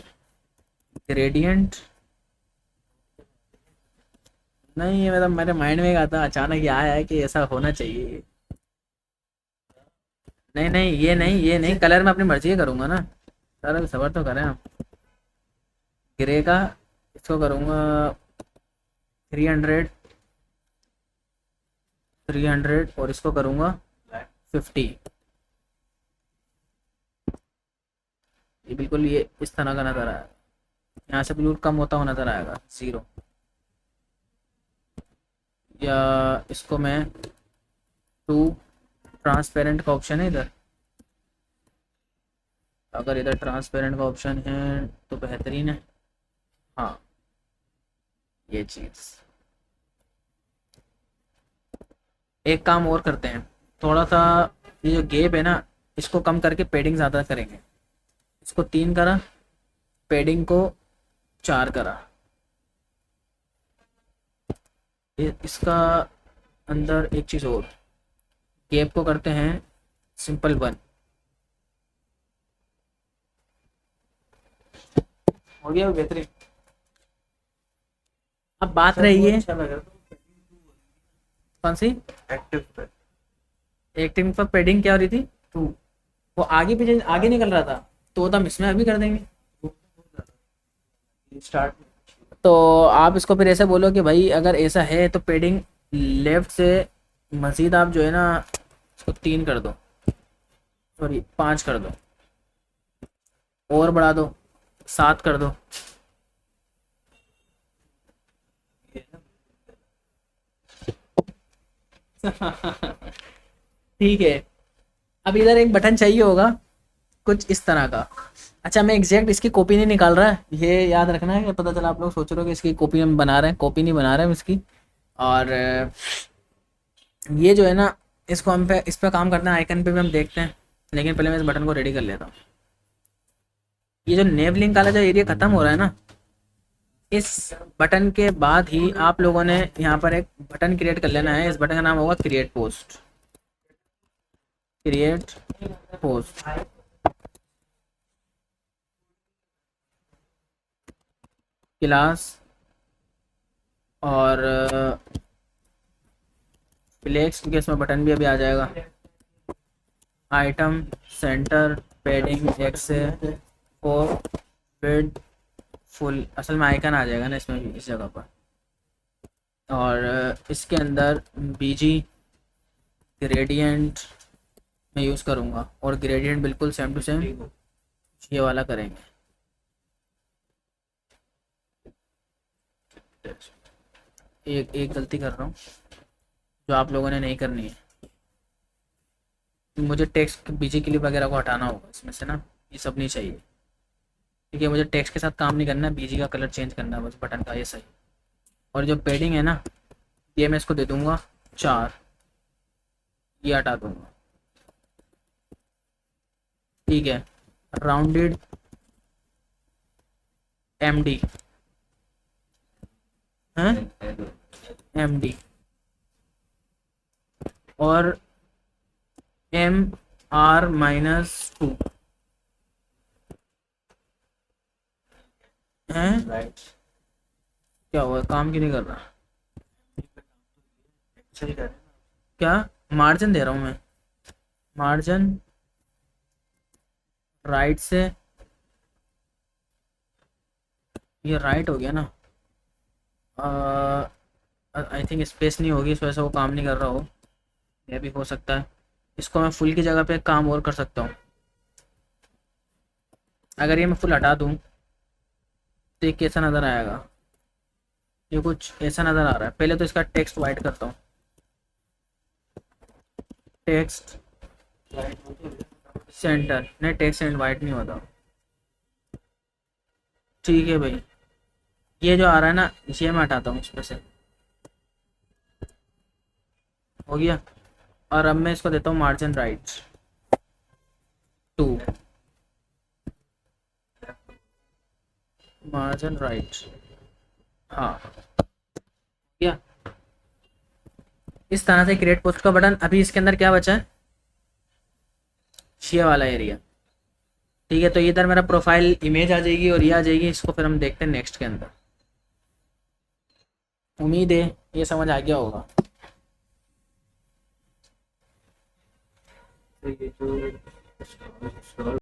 ग्रेडियंट। नहीं ये मतलब मेरे माइंड में आता अचानक, ये आया है कि ऐसा होना चाहिए। नहीं नहीं ये नहीं कलर मैं अपनी मर्जी का करूँगा ना। सर सबर तो करें हम। ग्रे का इसको करूँगा 300 और इसको करूँगा 50। ये बिल्कुल ये इस तरह का नज़र आएगा। यहाँ से बिल्कुल कम होता हुआ नज़र आएगा 0। या इसको मैं 2 ट्रांसपेरेंट का ऑप्शन है इधर। अगर इधर ट्रांसपेरेंट का ऑप्शन है तो बेहतरीन है। हाँ ये चीज़। एक काम और करते हैं, थोड़ा सा ये जो गैप है ना, इसको कम करके पेडिंग ज़्यादा करेंगे। इसको 3 करा, पेडिंग को 4 करा। इसका अंदर एक चीज़ और, गैप को करते हैं सिंपल 1। हो गया बेहतरीन। अब बात रही है अच्छा लग रहा कौन सी एक्टिव पे एक्टिंग पर पेडिंग क्या हो रही थी। 2 वो आगे पीछे आगे निकल रहा था, तो हम इसमें अभी कर देंगे। स्टार्ट तो आप इसको फिर ऐसे बोलो कि भाई अगर ऐसा है तो पेडिंग लेफ्ट से मज़ीद आप जो है ना इसको 3 कर दो, सॉरी 5 कर दो, और बढ़ा दो, 7 कर दो। ठीक है। अब इधर एक बटन चाहिए होगा कुछ इस तरह का। अच्छा, मैं एग्जैक्ट इसकी कॉपी नहीं निकाल रहा है, ये याद रखना है कि पता चला आप लोग सोच रहे हो कि इसकी कॉपी हम बना रहे हैं, कॉपी नहीं बना रहे हैं इसकी। और ये जो है ना इसको हम पे इस पर काम करते हैं, आइकन पे भी हम देखते हैं, लेकिन पहले मैं इस बटन को रेडी कर लेता हूँ। ये जो नेव लिंक वाला जो एरिया ख़त्म हो रहा है ना, इस बटन के बाद ही आप लोगों ने यहाँ पर एक बटन क्रिएट कर लेना है। इस बटन का नाम होगा create post. Create post class और फ्लेक्स, क्योंकि इसमें बटन भी अभी आ जाएगा। Item centre padding x four width full, असल में आइकन आ जाएगा ना इसमें भी, इस जगह पर। और इसके अंदर बीजी ग्रेडियंट मैं यूज़ करूँगा, और ग्रेडियंट बिल्कुल सेम टू सेम ये वाला करेंगे। एक गलती कर रहा हूँ जो आप लोगों ने नहीं करनी है, मुझे टेक्स्ट बीजी क्लिप वगैरह को हटाना होगा इसमें से ना, ये सब नहीं चाहिए, ठीक है। मुझे टेक्स्ट के साथ काम नहीं करना है, बीजी का कलर चेंज करना है बस बटन का, ये सही। और जो पेडिंग है ना, ये मैं इसको दे दूँगा 4, ये हटा दूँगा, ठीक है। राउंडेड एमडी हैं, एमडी और MR-2 हैं। राइट, क्या हुआ, काम क्यों नहीं कर रहा? सही कर रहे हैं। क्या मार्जिन दे रहा हूँ मैं, मार्जिन राइट से, ये राइट हो गया ना, आई थिंक स्पेस नहीं होगी, इस वजह से वो काम नहीं कर रहा हो, ये भी हो सकता है। इसको मैं फुल की जगह पे काम और कर सकता हूँ। अगर ये मैं फुल हटा दूँ तो ये कैसा नज़र आएगा, ये कुछ ऐसा नज़र आ रहा है। पहले तो इसका टेक्स्ट वाइट करता हूँ, टेक्स्ट सेंटर, नहीं टेक्स्ट एंड वाइट नहीं होता, ठीक है भाई। ये जो आ रहा है ना, ये मैं हटाता हूँ इसमें से, हो गया। और अब मैं इसको देता हूँ मार्जिन राइट 2, मार्जिन राइट, हाँ क्या। इस तरह से क्रिएट पोस्ट का बटन। अभी इसके अंदर क्या बचा है, ये वाला एरिया, ठीक है। तो इधर मेरा प्रोफाइल इमेज आ जाएगी और ये आ जाएगी, इसको फिर हम देखते हैं नेक्स्ट के अंदर। उम्मीद है ये समझ आ गया होगा। तो ये जो